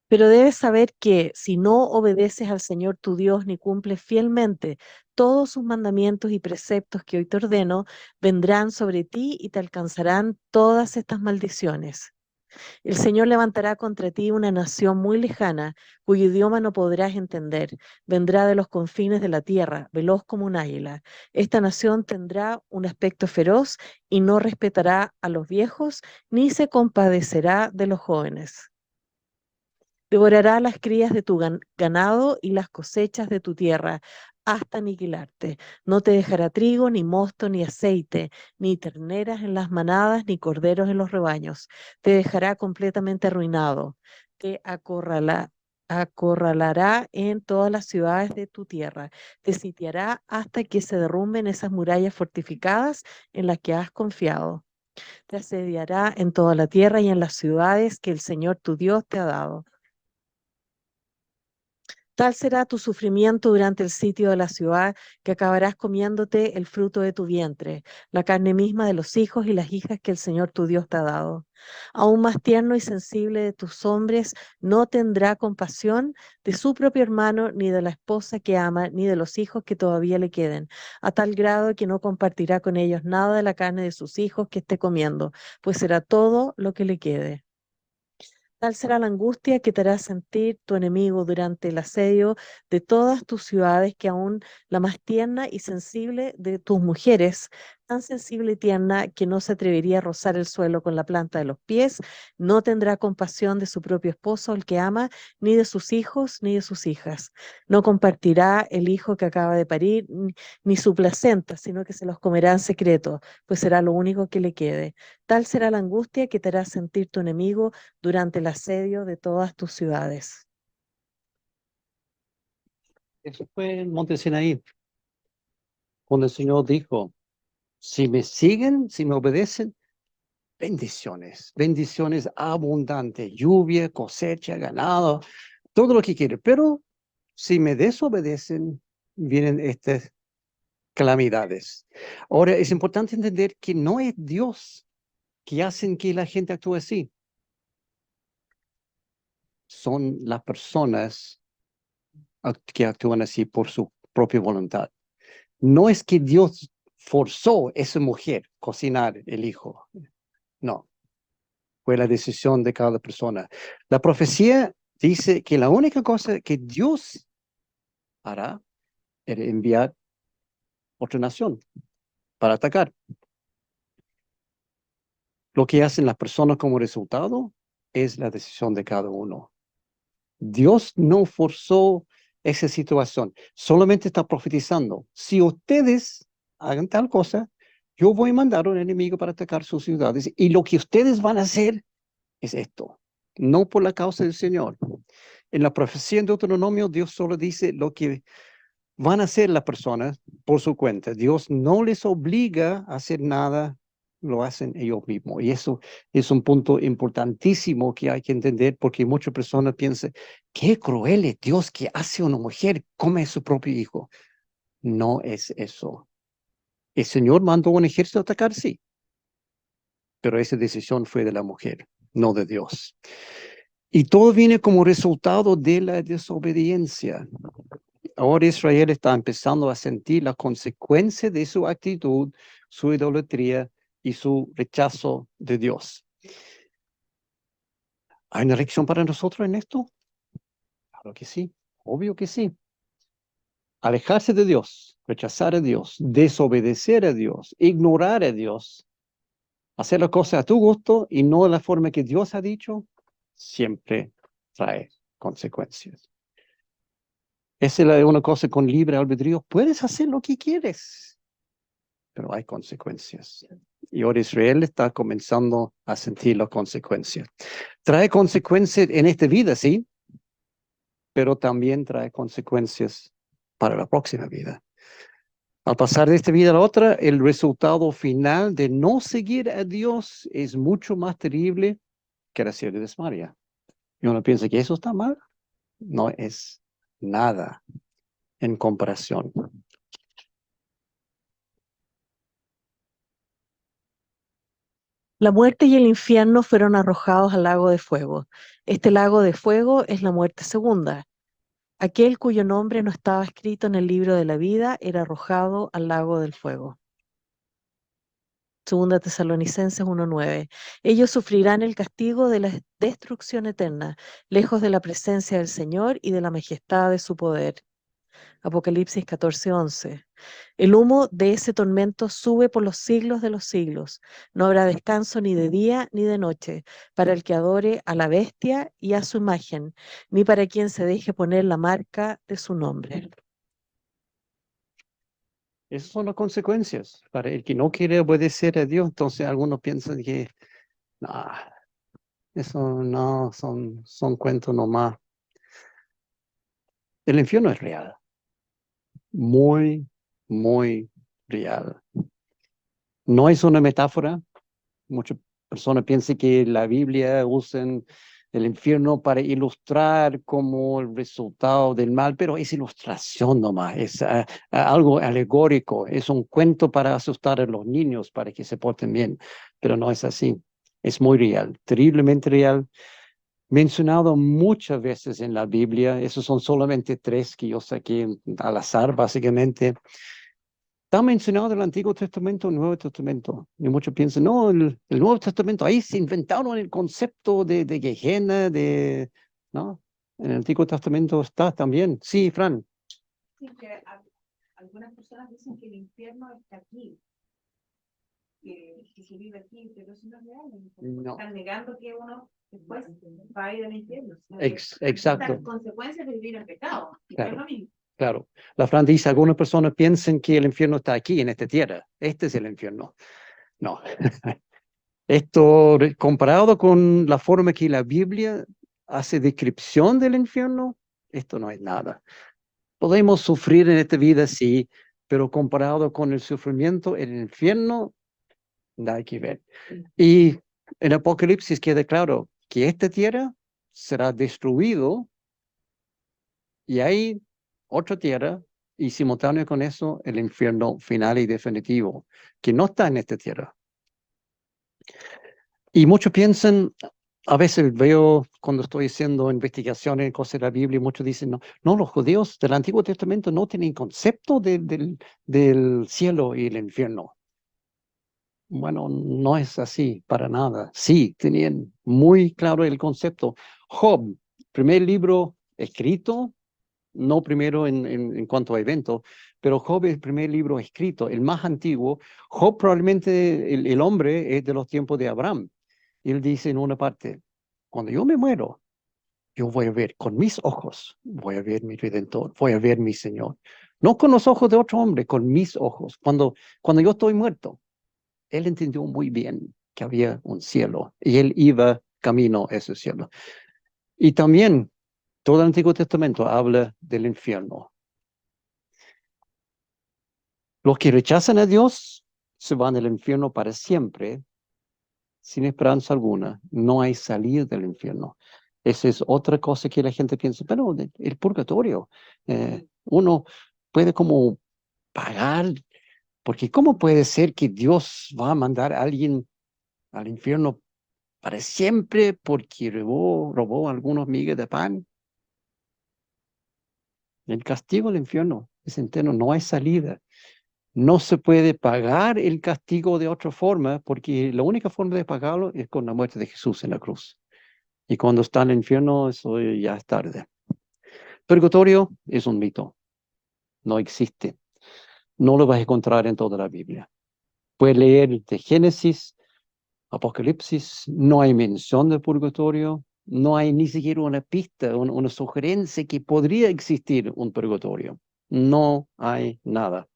Pero debes saber que si no obedeces al Señor tu Dios ni cumples fielmente todos sus mandamientos y preceptos que hoy te ordeno, vendrán sobre ti y te alcanzarán todas estas maldiciones. El Señor levantará contra ti una nación muy lejana, cuyo idioma no podrás entender. Vendrá de los confines de la tierra, veloz como un águila. Esta nación tendrá un aspecto feroz y no respetará a los viejos, ni se compadecerá de los jóvenes. Devorará las crías de tu ganado y las cosechas de tu tierra. hasta aniquilarte. No te dejará trigo, ni mosto, ni aceite, ni terneras en las manadas, ni corderos en los rebaños. Te dejará completamente arruinado. Te acorralará en todas las ciudades de tu tierra. Te sitiará hasta que se derrumben esas murallas fortificadas en las que has confiado. Te asediará en toda la tierra y en las ciudades que el Señor tu Dios te ha dado. Tal será tu sufrimiento durante el sitio de la ciudad, que acabarás comiéndote el fruto de tu vientre, la carne misma de los hijos y las hijas que el Señor tu Dios te ha dado. Aún más tierno y sensible de tus hombres no tendrá compasión de su propio hermano, ni de la esposa que ama, ni de los hijos que todavía le queden, a tal grado que no compartirá con ellos nada de la carne de sus hijos que esté comiendo, pues será todo lo que le quede. Tal será la angustia que te hará sentir tu enemigo durante el asedio de todas tus ciudades, que aún la más tierna y sensible de tus mujeres, tan sensible y tierna que no se atrevería a rozar el suelo con la planta de los pies, no tendrá compasión de su propio esposo, el que ama, ni de sus hijos, ni de sus hijas. No compartirá el hijo que acaba de parir, ni su placenta, sino que se los comerá en secreto, pues será lo único que le quede. Tal será la angustia que te hará sentir tu enemigo durante el asedio de todas tus ciudades. Eso fue en Monte Sinaí, cuando el Señor dijo, si me siguen, si me obedecen, bendiciones, bendiciones abundantes, lluvia, cosecha, ganado, todo lo que quiere. Pero si me desobedecen, vienen estas calamidades. Ahora, es importante entender que no es Dios que hacen que la gente actúe así. Son las personas que actúan así por su propia voluntad. No es que Dios forzó a esa mujer a cocinar el hijo. No, fue la decisión de cada persona. La profecía dice que la única cosa que Dios hará era enviar otra nación para atacar. Lo que hacen las personas como resultado es la decisión de cada uno. Dios no forzó esa situación, solamente está profetizando. Si ustedes hagan tal cosa, yo voy a mandar un enemigo para atacar sus ciudades y lo que ustedes van a hacer es esto, no por la causa del Señor. En la profecía en Deuteronomio, Dios solo dice lo que van a hacer las personas por su cuenta. Dios no les obliga a hacer nada, lo hacen ellos mismos. Y eso es un punto importantísimo que hay que entender, porque muchas personas piensan, qué cruel es Dios que hace una mujer, come a su propio hijo. No es eso. El Señor mandó un ejército a atacar, sí, pero esa decisión fue de la mujer, no de Dios. Y todo viene como resultado de la desobediencia. Ahora Israel está empezando a sentir la consecuencia de su actitud, su idolatría y su rechazo de Dios. ¿Hay una lección para nosotros en esto? Claro que sí, obvio que sí. Alejarse de Dios, rechazar a Dios, desobedecer a Dios, ignorar a Dios, hacer las cosas a tu gusto y no de la forma que Dios ha dicho, siempre trae consecuencias. Esa es una cosa con libre albedrío. Puedes hacer lo que quieres, pero hay consecuencias. Y ahora Israel está comenzando a sentir las consecuencias. Trae consecuencias en esta vida, sí, pero también trae consecuencias para la próxima vida. Al pasar de esta vida a la otra, el resultado final de no seguir a Dios es mucho más terrible que la ciudad de Samaria. Y uno piensa que eso está mal. No es nada en comparación. La muerte y el infierno fueron arrojados al lago de fuego. Este lago de fuego es la muerte segunda. Aquel cuyo nombre no estaba escrito en el libro de la vida era arrojado al lago del fuego. Segunda Tesalonicenses 1:9. Ellos sufrirán el castigo de la destrucción eterna, lejos de la presencia del Señor y de la majestad de su poder. Apocalipsis 14:11. El humo de ese tormento sube por los siglos de los siglos. No habrá descanso ni de día ni de noche para el que adore a la bestia y a su imagen, ni para quien se deje poner la marca de su nombre. Esas son las consecuencias. Para el que no quiere obedecer a Dios, entonces algunos piensan que, "Nah, eso no, son cuentos nomás". El infierno es real, muy, muy real. No es una metáfora. Muchas personas piensan que la Biblia usa el infierno para ilustrar como el resultado del mal, pero es ilustración nomás, es algo alegórico, es un cuento para asustar a los niños, para que se porten bien, pero no es así. Es muy real, terriblemente real, mencionado muchas veces en la Biblia. Esos son solamente tres que yo saqué al azar, básicamente. Está mencionado en el Antiguo Testamento, el Nuevo Testamento. Y muchos piensan, no, el Nuevo Testamento, ahí se inventaron el concepto de Gehenna, ¿no? En el Antiguo Testamento está también. Sí, Fran. Sí, que algunas personas dicen que el infierno está aquí, que se vive aquí, pero eso no es real. No. Están negando que uno después va a ir al infierno. Exacto. Las consecuencias de vivir en pecado. Claro. Es lo mismo. Claro. La Fran dice, algunas personas piensan que el infierno está aquí, en esta tierra. Este es el infierno. No. Esto, comparado con la forma que la Biblia hace descripción del infierno, esto no es nada. Podemos sufrir en esta vida, sí, pero comparado con el sufrimiento en el infierno, nada que ver. Y en Apocalipsis queda claro que esta tierra será destruido y hay otra tierra y simultáneo con eso el infierno final y definitivo, que no está en esta tierra. Y muchos piensan, a veces veo cuando estoy haciendo investigaciones en cosas de la Biblia, muchos dicen, no, no, los judíos del Antiguo Testamento no tienen concepto del cielo y el infierno. Bueno, no es así para nada. Sí, tenían muy claro el concepto. Job, primer libro escrito, no primero en cuanto a eventos, pero Job es el primer libro escrito, el más antiguo. Job probablemente el hombre es de los tiempos de Abraham. Y él dice en una parte, cuando yo me muero, yo voy a ver con mis ojos, voy a ver mi Redentor, voy a ver mi Señor. No con los ojos de otro hombre, con mis ojos. Cuando yo estoy muerto, él entendió muy bien que había un cielo y él iba camino a ese cielo. Y también todo el Antiguo Testamento habla del infierno. Los que rechazan a Dios se van al infierno para siempre, sin esperanza alguna. No hay salida del infierno. Esa es otra cosa que la gente piensa, pero el purgatorio, uno puede como pagar, porque ¿cómo puede ser que Dios va a mandar a alguien al infierno para siempre porque robó algunos migas de pan? El castigo del infierno es eterno, no hay salida. No se puede pagar el castigo de otra forma porque la única forma de pagarlo es con la muerte de Jesús en la cruz. Y cuando está en el infierno, eso ya es tarde. Purgatorio es un mito, no existe. No lo vas a encontrar en toda la Biblia. Puedes leer de Génesis, Apocalipsis, no hay mención de purgatorio, no hay ni siquiera una pista, una sugerencia que podría existir un purgatorio. No hay nada.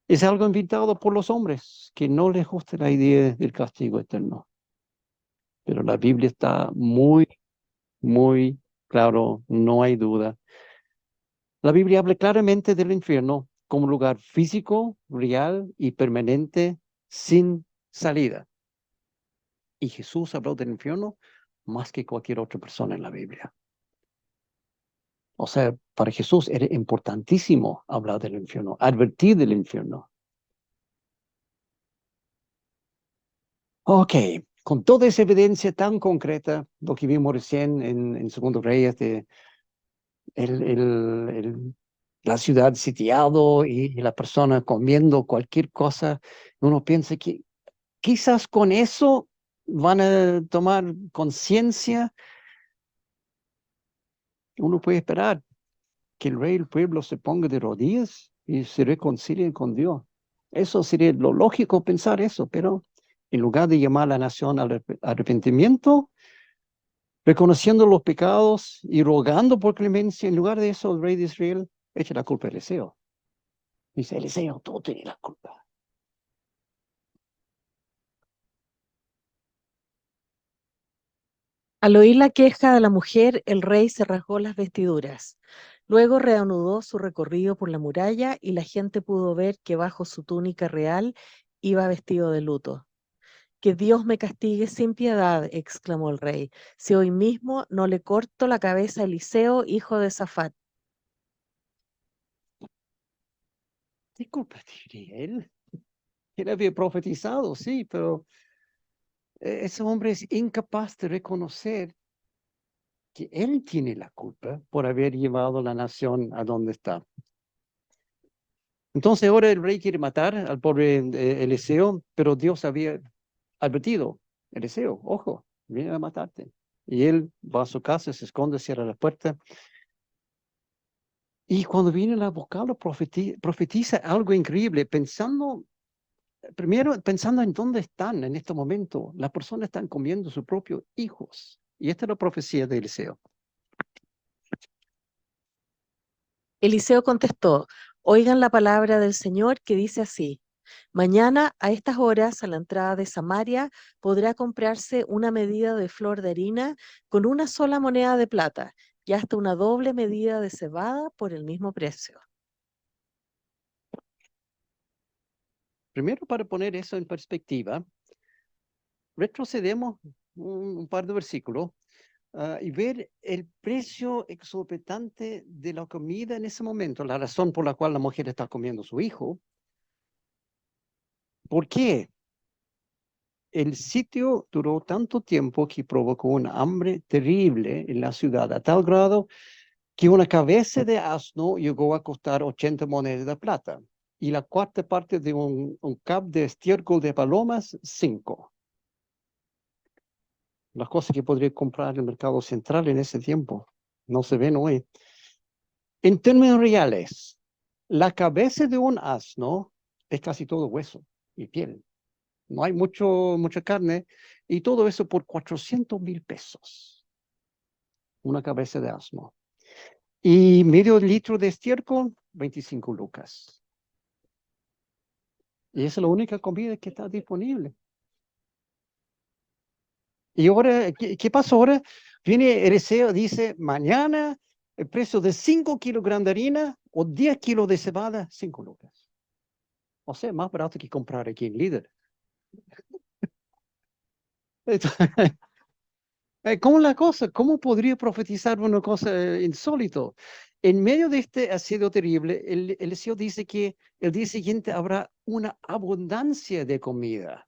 Es algo inventado por los hombres que no les gusta la idea del castigo eterno. Pero la Biblia está muy, muy claro, no hay duda. La Biblia habla claramente del infierno como lugar físico, real y permanente sin salida. Y Jesús habló del infierno más que cualquier otra persona en la Biblia. O sea, para Jesús era importantísimo hablar del infierno, advertir del infierno. Ok, con toda esa evidencia tan concreta, lo que vimos recién en Segundo Reyes, de el, el- el- la ciudad sitiado y la persona comiendo cualquier cosa, uno piensa que quizás con eso van a tomar conciencia. Uno puede esperar que el rey del pueblo se ponga de rodillas y se reconcilie con Dios. Eso sería lo lógico pensar eso, pero en lugar de llamar a la nación al arrepentimiento, reconociendo los pecados y rogando por clemencia, en lugar de eso el rey de Israel echa la culpa a Eliseo. Dice Eliseo, tú tienes la culpa. Al oír la queja de la mujer, el rey se rasgó las vestiduras. Luego reanudó su recorrido por la muralla y la gente pudo ver que bajo su túnica real iba vestido de luto. Que Dios me castigue sin piedad, exclamó el rey, si hoy mismo no le corto la cabeza a Eliseo, hijo de Safat. ¿Qué culpa tiene él? Él había profetizado, sí, pero ese hombre es incapaz de reconocer que él tiene la culpa por haber llevado la nación a donde está. Entonces ahora el rey quiere matar al pobre Eliseo, pero Dios había advertido, Eliseo, ojo, viene a matarte. Y él va a su casa, se esconde, cierra la puerta. Y cuando viene a buscarlo, profetiza algo increíble, primero pensando en dónde están en este momento. Las personas están comiendo sus propios hijos. Y esta es la profecía de Eliseo. Eliseo contestó, oigan la palabra del Señor que dice así. Mañana a estas horas, a la entrada de Samaria, podrá comprarse una medida de flor de harina con una sola moneda de plata y hasta una doble medida de cebada por el mismo precio. Primero, para poner eso en perspectiva, retrocedemos un par de versículos y ver el precio exorbitante de la comida en ese momento, la razón por la cual la mujer está comiendo a su hijo. ¿Por qué? El sitio duró tanto tiempo que provocó una hambre terrible en la ciudad, a tal grado que una cabeza de asno llegó a costar 80 monedas de plata y la cuarta parte de un cab de estiércol de palomas, 5. Las cosas que podría comprar en el mercado central en ese tiempo no se ven hoy. En términos reales, la cabeza de un asno es casi todo hueso y piel. No hay mucha carne y todo eso por 400,000 pesos. Una cabeza de asno. Y medio litro de estiércol, 25 lucas. Y esa es la única comida que está disponible. Y ahora, ¿qué pasa ahora? Viene Eliseo, dice, mañana el precio de 5 kilogramos de harina o 10 kilos de cebada, 5 lucas. O sea, más barato que comprar aquí en Líder. ¿Cómo la cosa? ¿Cómo podría profetizar una cosa insólito? En medio de este asedio terrible, Eliseo dice que el día siguiente habrá una abundancia de comida.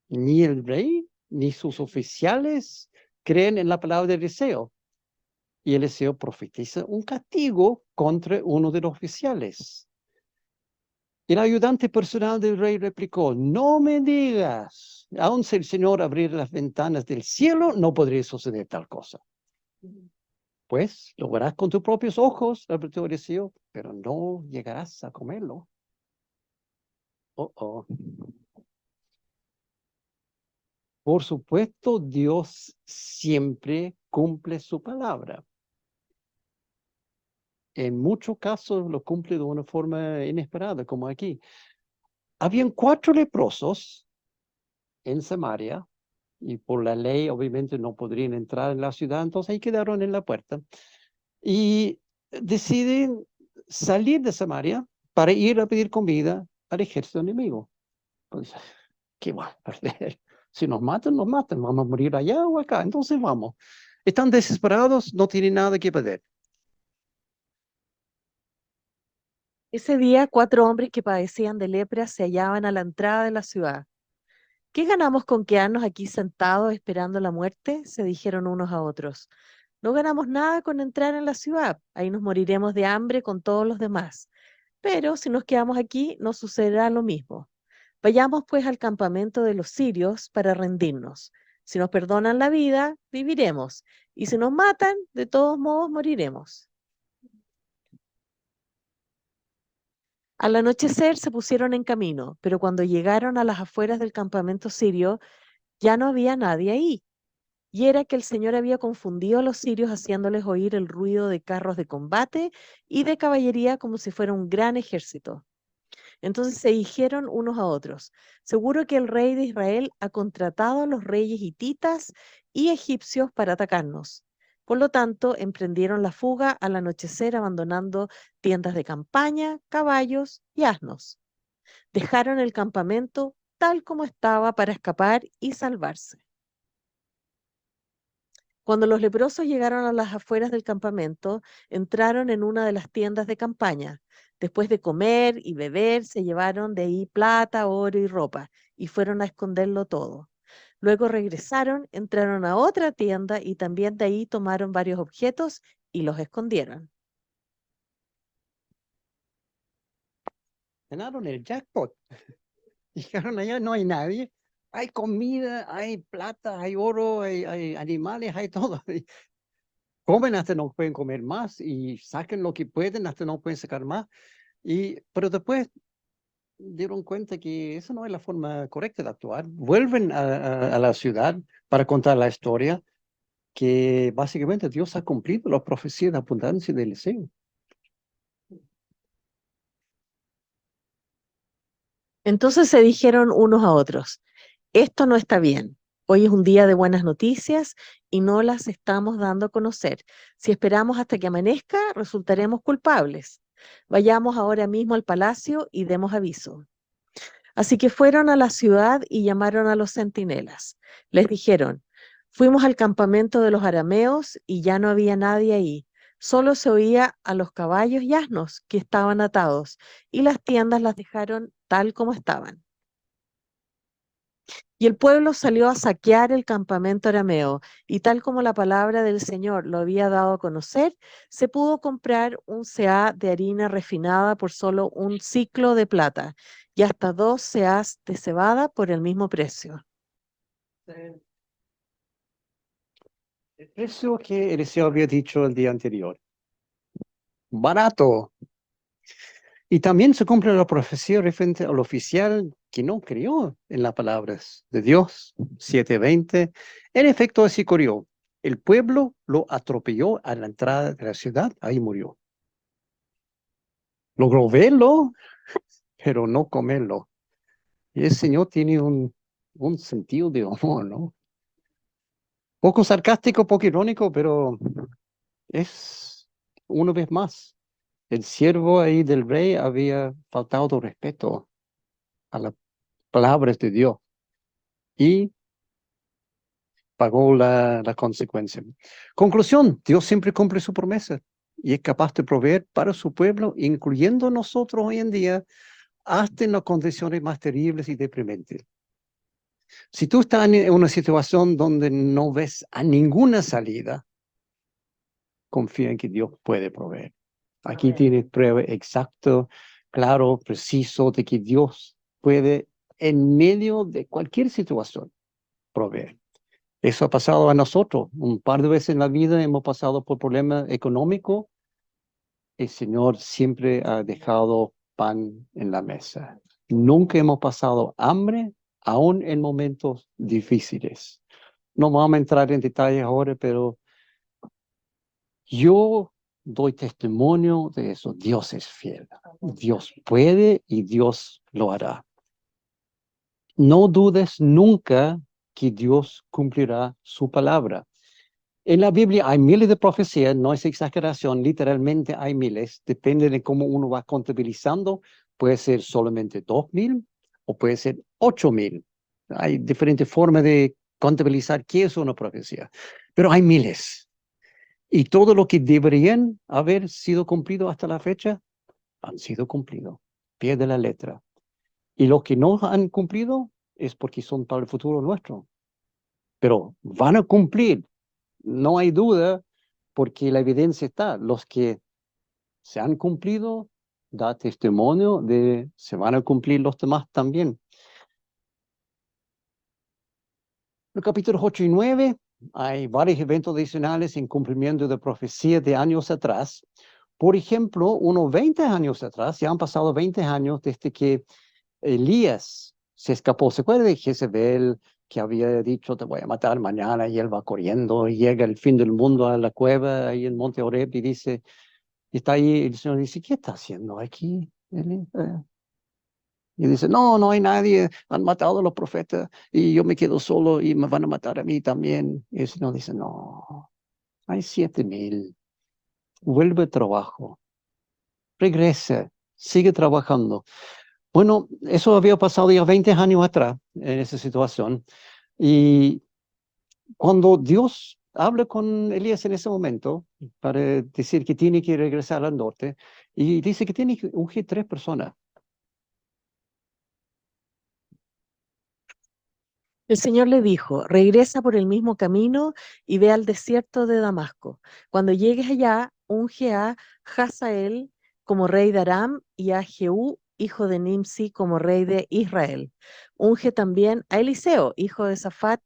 Ni el rey ni sus oficiales creen en la palabra de Eliseo. Y Eliseo profetiza un castigo contra uno de los oficiales. El ayudante personal del rey replicó, no me digas, aun si el Señor abriera las ventanas del cielo, no podría suceder tal cosa. Pues lo verás con tus propios ojos, advirtió Eliseo, pero no llegarás a comerlo. Oh, oh. Por supuesto, Dios siempre cumple su palabra. En muchos casos lo cumple de una forma inesperada, como aquí. Habían 4 leprosos en Samaria, y por la ley obviamente no podrían entrar en la ciudad, entonces ahí quedaron en la puerta. Y deciden salir de Samaria para ir a pedir comida al ejército enemigo. Pues, ¿qué va a perder? Si nos matan, vamos a morir allá o acá, entonces vamos. Están desesperados, no tienen nada que perder. Ese día, 4 hombres que padecían de lepra se hallaban a la entrada de la ciudad. ¿Qué ganamos con quedarnos aquí sentados esperando la muerte? Se dijeron unos a otros. No ganamos nada con entrar en la ciudad, ahí nos moriremos de hambre con todos los demás. Pero si nos quedamos aquí, nos sucederá lo mismo. Vayamos pues al campamento de los sirios para rendirnos. Si nos perdonan la vida, viviremos, y si nos matan, de todos modos moriremos. Al anochecer se pusieron en camino, pero cuando llegaron a las afueras del campamento sirio, ya no había nadie ahí. y era que el Señor había confundido a los sirios haciéndoles oír el ruido de carros de combate y de caballería como si fuera un gran ejército. Entonces se dijeron unos a otros, seguro que el rey de Israel ha contratado a los reyes hititas y egipcios para atacarnos. Por lo tanto, emprendieron la fuga al anochecer abandonando tiendas de campaña, caballos y asnos. Dejaron el campamento tal como estaba para escapar y salvarse. Cuando los leprosos llegaron a las afueras del campamento, entraron en una de las tiendas de campaña. Después de comer y beber, se llevaron de ahí plata, oro y ropa, y fueron a esconderlo todo. Luego regresaron, entraron a otra tienda y también de ahí tomaron varios objetos y los escondieron. Ganaron el jackpot. Dijeron allá no hay nadie. Hay comida, hay plata, hay oro, hay animales, hay todo. Y comen hasta no pueden comer más y saquen lo que pueden hasta no pueden sacar más. Pero después dieron cuenta que eso no es la forma correcta de actuar. Vuelven a la ciudad para contar la historia que básicamente Dios ha cumplido la profecía de abundancia del Eliseo. Entonces se dijeron unos a otros, esto no está bien. Hoy es un día de buenas noticias y no las estamos dando a conocer. Si esperamos hasta que amanezca, resultaremos culpables. Vayamos ahora mismo al palacio y demos aviso. Así que fueron a la ciudad y llamaron a los centinelas. Les dijeron, fuimos al campamento de los arameos y ya no había nadie ahí. Solo se oía a los caballos y asnos que estaban atados y las tiendas las dejaron tal como estaban. Y el pueblo salió a saquear el campamento arameo, y tal como la palabra del Señor lo había dado a conocer, se pudo comprar un seá de harina refinada por solo un siclo de plata, y hasta 2 seás de cebada por el mismo precio. El precio que Eliseo había dicho el día anterior. Barato. Y también se cumple la profecía referente al oficial que no creyó en las palabras de Dios, 7:20. En efecto, así ocurrió. El pueblo lo atropelló a la entrada de la ciudad, ahí murió. Logró verlo, pero no comerlo. Y el Señor tiene un sentido de humor, ¿no? Poco sarcástico, poco irónico, pero es una vez más. El siervo ahí del rey había faltado respeto a las palabras de Dios y pagó la consecuencia. Conclusión, Dios siempre cumple su promesa y es capaz de proveer para su pueblo, incluyendo nosotros hoy en día, hasta en las condiciones más terribles y deprimentes. Si tú estás en una situación donde no ves a ninguna salida, confía en que Dios puede proveer. Aquí tienes prueba exacto, claro, preciso de que Dios puede, en medio de cualquier situación, proveer. Eso ha pasado a nosotros. Un par de veces en la vida hemos pasado por problemas económicos. El Señor siempre ha dejado pan en la mesa. Nunca hemos pasado hambre, aún en momentos difíciles. No vamos a entrar en detalles ahora, pero yo doy testimonio de eso. Dios es fiel. Dios puede y Dios lo hará. No dudes nunca que Dios cumplirá su palabra. En la Biblia hay miles de profecías, no es exageración, literalmente hay miles, depende de cómo uno va contabilizando, puede ser solamente 2,000 o puede ser 8,000. Hay diferentes formas de contabilizar qué es una profecía, pero hay miles. Y todo lo que deberían haber sido cumplido hasta la fecha, han sido cumplidos, pie de la letra. Y los que no han cumplido es porque son para el futuro nuestro. Pero van a cumplir, no hay duda, porque la evidencia está. Los que se han cumplido, da testimonio de se van a cumplir los demás también. En los capítulos 8 y 9 hay varios eventos adicionales en cumplimiento de profecía de años atrás. Por ejemplo, unos 20 años atrás, ya han pasado 20 años desde que Elías se escapó. ¿Se acuerda de Jezebel? que había dicho, te voy a matar mañana, y él va corriendo, y llega el fin del mundo a la cueva, ahí en Monte Oreb, y dice, y está ahí, el Señor dice, ¿qué está haciendo aquí, Eli? Y dice, no, no hay nadie, han matado a los profetas, y yo me quedo solo, y me van a matar a mí también. Y el Señor dice, no, hay 7,000, vuelve al trabajo, regresa, sigue trabajando. Bueno, eso había pasado ya 20 años atrás, en esa situación, y cuando Dios habla con Elías en ese momento para decir que tiene que regresar al norte, y dice que tiene que ungir 3 personas. El Señor le dijo, regresa por el mismo camino y ve al desierto de Damasco. Cuando llegues allá, unge a Hazael como rey de Aram y a Jehú, hijo de Nimsi, como rey de Israel. Unge también a Eliseo, hijo de Safat,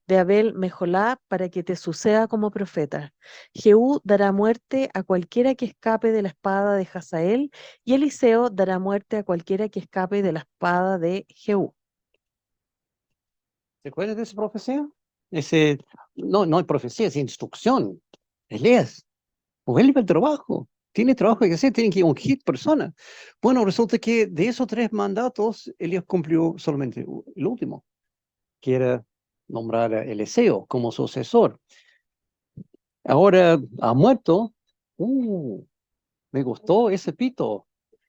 de Abel Mejolá, para que te suceda como profeta. Jehú dará muerte a cualquiera que escape de la espada de Hazael, y Eliseo dará muerte a cualquiera que escape de la espada de Jehú. ¿Se acuerdan de esa profecía? Ese, no, no hay profecía, es instrucción. Elías, vuelve al trabajo. Tiene trabajo que hacer, tiene que ungir personas. Bueno, resulta que de esos 3 mandatos, Elías cumplió solamente el último, que era nombrar a Eliseo como sucesor. Ahora ha muerto. Me gustó ese pito.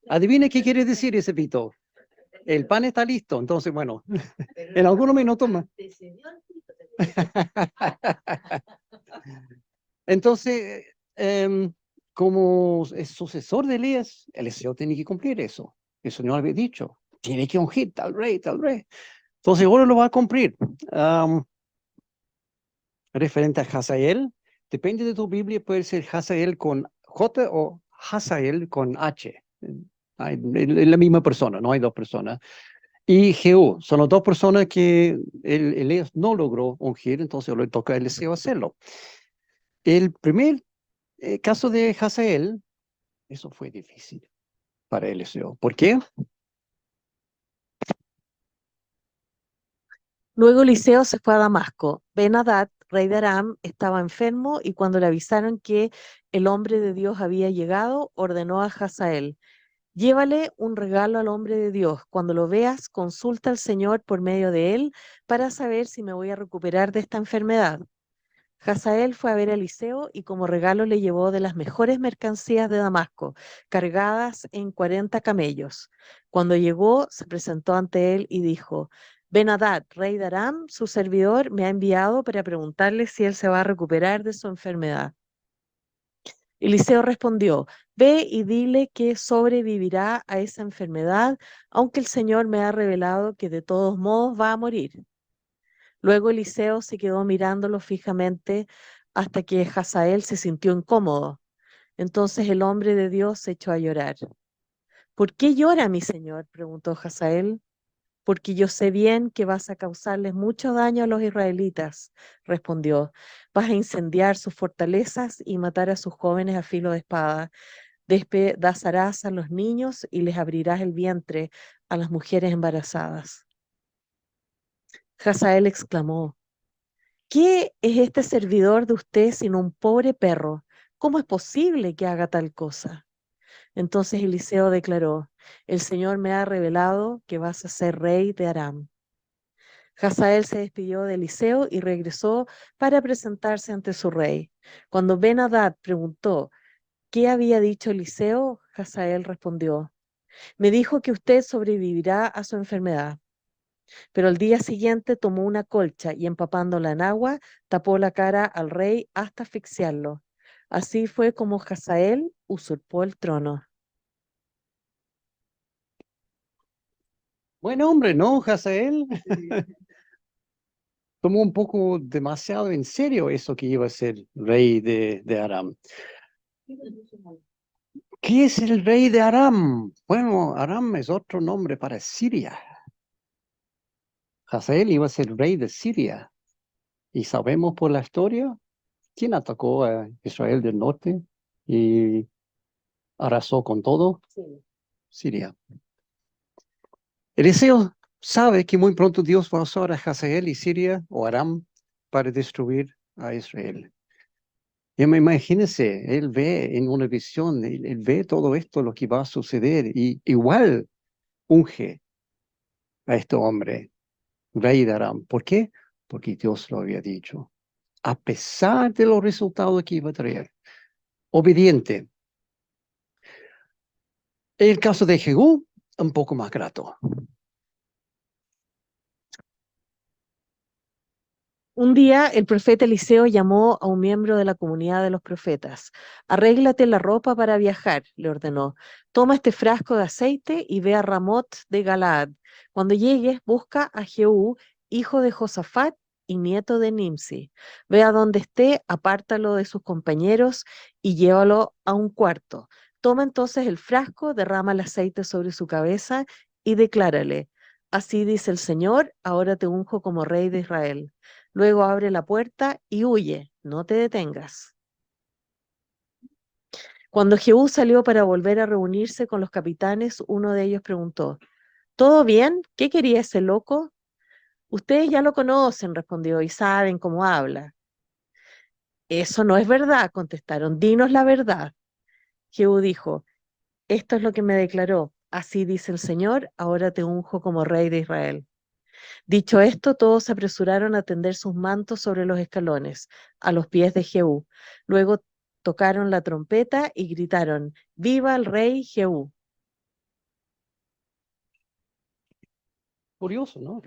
Adivine qué quiere decir ese pito. El pan está listo. Entonces, bueno, en algunos minutos más. Entonces, como es sucesor de Elías, Eliseo tiene que cumplir eso. El Señor había dicho, tiene que ungir tal rey, tal rey. Entonces, ahora lo va a cumplir. Referente a Hazael, depende de tu Biblia, puede ser Hazael con J o Hazael con H. Es la misma persona, no hay 2 personas. Y Jehú, son las 2 personas que Elías no logró ungir, entonces le toca a Eliseo hacerlo. El primer caso de Hazael, eso fue difícil para Eliseo. ¿Por qué? Luego Eliseo se fue a Damasco. Ben-Hadad, rey de Aram, estaba enfermo y cuando le avisaron que el hombre de Dios había llegado, ordenó a Hazael, llévale un regalo al hombre de Dios. Cuando lo veas, consulta al Señor por medio de él para saber si me voy a recuperar de esta enfermedad. Hazael fue a ver a Eliseo y como regalo le llevó de las mejores mercancías de Damasco, cargadas en 40 camellos. Cuando llegó, se presentó ante él y dijo, Ben-Hadad, rey de Aram, su servidor, me ha enviado para preguntarle si él se va a recuperar de su enfermedad. Eliseo respondió, ve y dile que sobrevivirá a esa enfermedad, aunque el Señor me ha revelado que de todos modos va a morir. Luego Eliseo se quedó mirándolo fijamente hasta que Hazael se sintió incómodo. Entonces el hombre de Dios se echó a llorar. ¿Por qué llora mi señor?, preguntó Hazael. Porque yo sé bien que vas a causarles mucho daño a los israelitas, respondió. Vas a incendiar sus fortalezas y matar a sus jóvenes a filo de espada. Despedazarás a los niños y les abrirás el vientre a las mujeres embarazadas. Hazael exclamó, ¿qué es este servidor de usted sino un pobre perro? ¿Cómo es posible que haga tal cosa? Entonces Eliseo declaró, el Señor me ha revelado que vas a ser rey de Aram. Hazael se despidió de Eliseo y regresó para presentarse ante su rey. Cuando Ben-Hadad preguntó qué había dicho Eliseo, Hazael respondió, me dijo que usted sobrevivirá a su enfermedad. Pero al día siguiente tomó una colcha y empapándola en agua, tapó la cara al rey hasta asfixiarlo. Así fue como Hazael usurpó el trono. Buen hombre, ¿no, Hazael? Tomó un poco demasiado en serio eso que iba a ser rey de Aram. ¿Qué es el rey de Aram? Bueno, Aram es otro nombre para Siria. Hazael iba a ser rey de Siria. Y sabemos por la historia quién atacó a Israel del norte y arrasó con todo. Sí. Siria. Eliseo sabe que muy pronto Dios va a usar a Hazael y Siria o Aram para destruir a Israel. Y me imagínense, él ve en una visión, él ve todo esto, lo que va a suceder, y igual unge a este hombre, rey de Aram. ¿Por qué? Porque Dios lo había dicho. A pesar de los resultados que iba a traer. Obediente. El caso de Jehú, un poco más grato. Un día el profeta Eliseo llamó a un miembro de la comunidad de los profetas. Arréglate la ropa para viajar, le ordenó. Toma este frasco de aceite y ve a Ramot de Galaad. Cuando llegues, busca a Jehú, hijo de Josafat y nieto de Nimsi. Ve a donde esté, apártalo de sus compañeros y llévalo a un cuarto. Toma entonces el frasco, derrama el aceite sobre su cabeza y declárale: Así dice el Señor, ahora te unjo como rey de Israel. Luego abre la puerta y huye, no te detengas. Cuando Jehú salió para volver a reunirse con los capitanes, uno de ellos preguntó: ¿Todo bien? ¿Qué quería ese loco? Ustedes ya lo conocen, respondió, y saben cómo habla. Eso no es verdad, contestaron. Dinos la verdad. Jehú dijo: Esto es lo que me declaró. Así dice el Señor, ahora te unjo como rey de Israel. Dicho esto, todos se apresuraron a tender sus mantos sobre los escalones, a los pies de Jehú. Luego tocaron la trompeta y gritaron: ¡Viva el rey Jehú! Curioso, ¿no?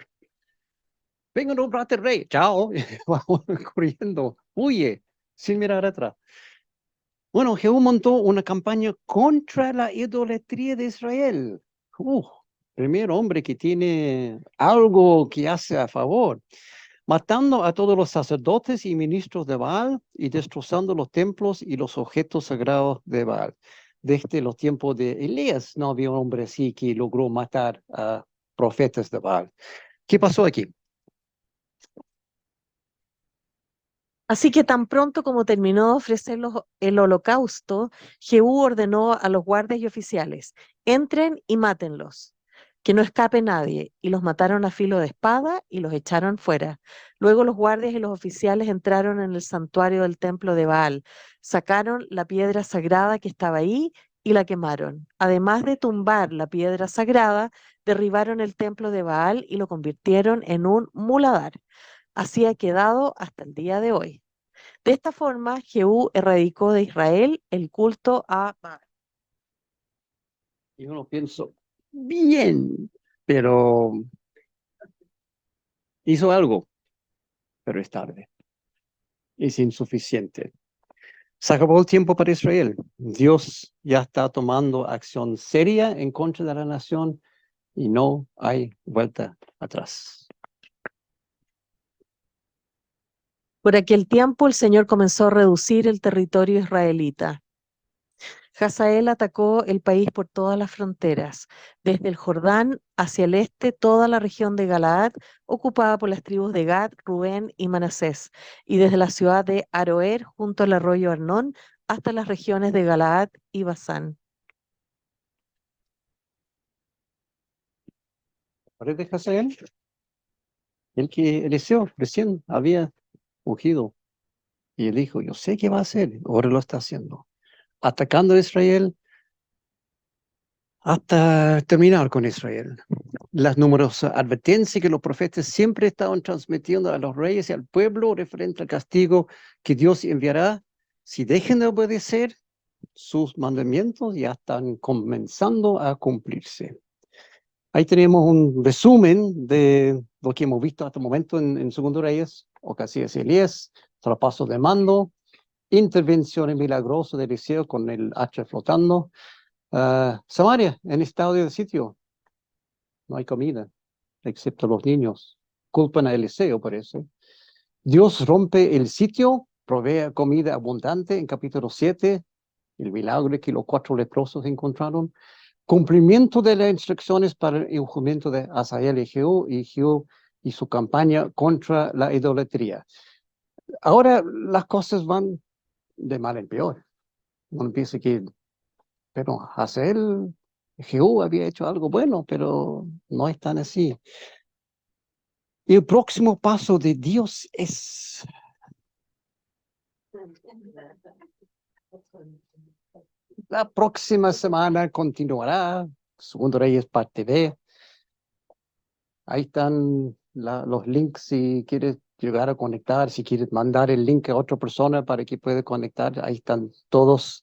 Venga, nombrate rey. Chao. Vamos corriendo. Huye, sin mirar atrás. Bueno, Jehú montó una campaña contra la idolatría de Israel. Primer hombre que tiene algo que hace a favor, matando a todos los sacerdotes y ministros de Baal y destrozando los templos y los objetos sagrados de Baal. Desde los tiempos de Elías no había un hombre así que logró matar a profetas de Baal. ¿Qué pasó aquí? Así que tan pronto como terminó de ofrecer el holocausto, Jehú ordenó a los guardias y oficiales: entren y mátenlos, que no escape nadie, y los mataron a filo de espada y los echaron fuera. Luego los guardias y los oficiales entraron en el santuario del templo de Baal, sacaron la piedra sagrada que estaba ahí y la quemaron. Además de tumbar la piedra sagrada, derribaron el templo de Baal y lo convirtieron en un muladar. Así ha quedado hasta el día de hoy. De esta forma, Jehú erradicó de Israel el culto a Baal. Y uno piensa, bien, pero hizo algo, pero es tarde, es insuficiente. Se acabó el tiempo para Israel. Dios ya está tomando acción seria en contra de la nación y no hay vuelta atrás. Por aquel tiempo, el Señor comenzó a reducir el territorio israelita. Hazael atacó el país por todas las fronteras, desde el Jordán hacia el este, toda la región de Galaad, ocupada por las tribus de Gad, Rubén y Manasés, y desde la ciudad de Aroer, junto al arroyo Arnón, hasta las regiones de Galaad y Basán. ¿Parece Hazael? El que Eliseo recién había ungido. Y él dijo, yo sé qué va a hacer, ahora lo está haciendo. Atacando a Israel hasta terminar con Israel. Las numerosas advertencias que los profetas siempre estaban transmitiendo a los reyes y al pueblo referente al castigo que Dios enviará si dejan de obedecer sus mandamientos, ya están comenzando a cumplirse. Ahí tenemos un resumen de lo que hemos visto hasta el momento en Segundo Reyes, Ocasías y Elías, traspaso de mando, intervenciones milagrosas de Eliseo con el hacha flotando. Samaria en estado de sitio, no hay comida, excepto los niños. Culpan a Eliseo por eso. Dios rompe el sitio, provee comida abundante en capítulo 7, el milagro que los 4 leprosos encontraron. Cumplimiento de las instrucciones para el ungimiento de Hazael y Jehú y su campaña contra la idolatría. Ahora las cosas van de mal en peor. Uno piensa que, pero Hazael Jehú había hecho algo bueno, pero no es tan así. Y el próximo paso de Dios es la próxima semana continuará. Segundo Reyes parte B. Ahí están los links si quieres llegar a conectar, si quieres mandar el link a otra persona para que pueda conectar. Ahí están todos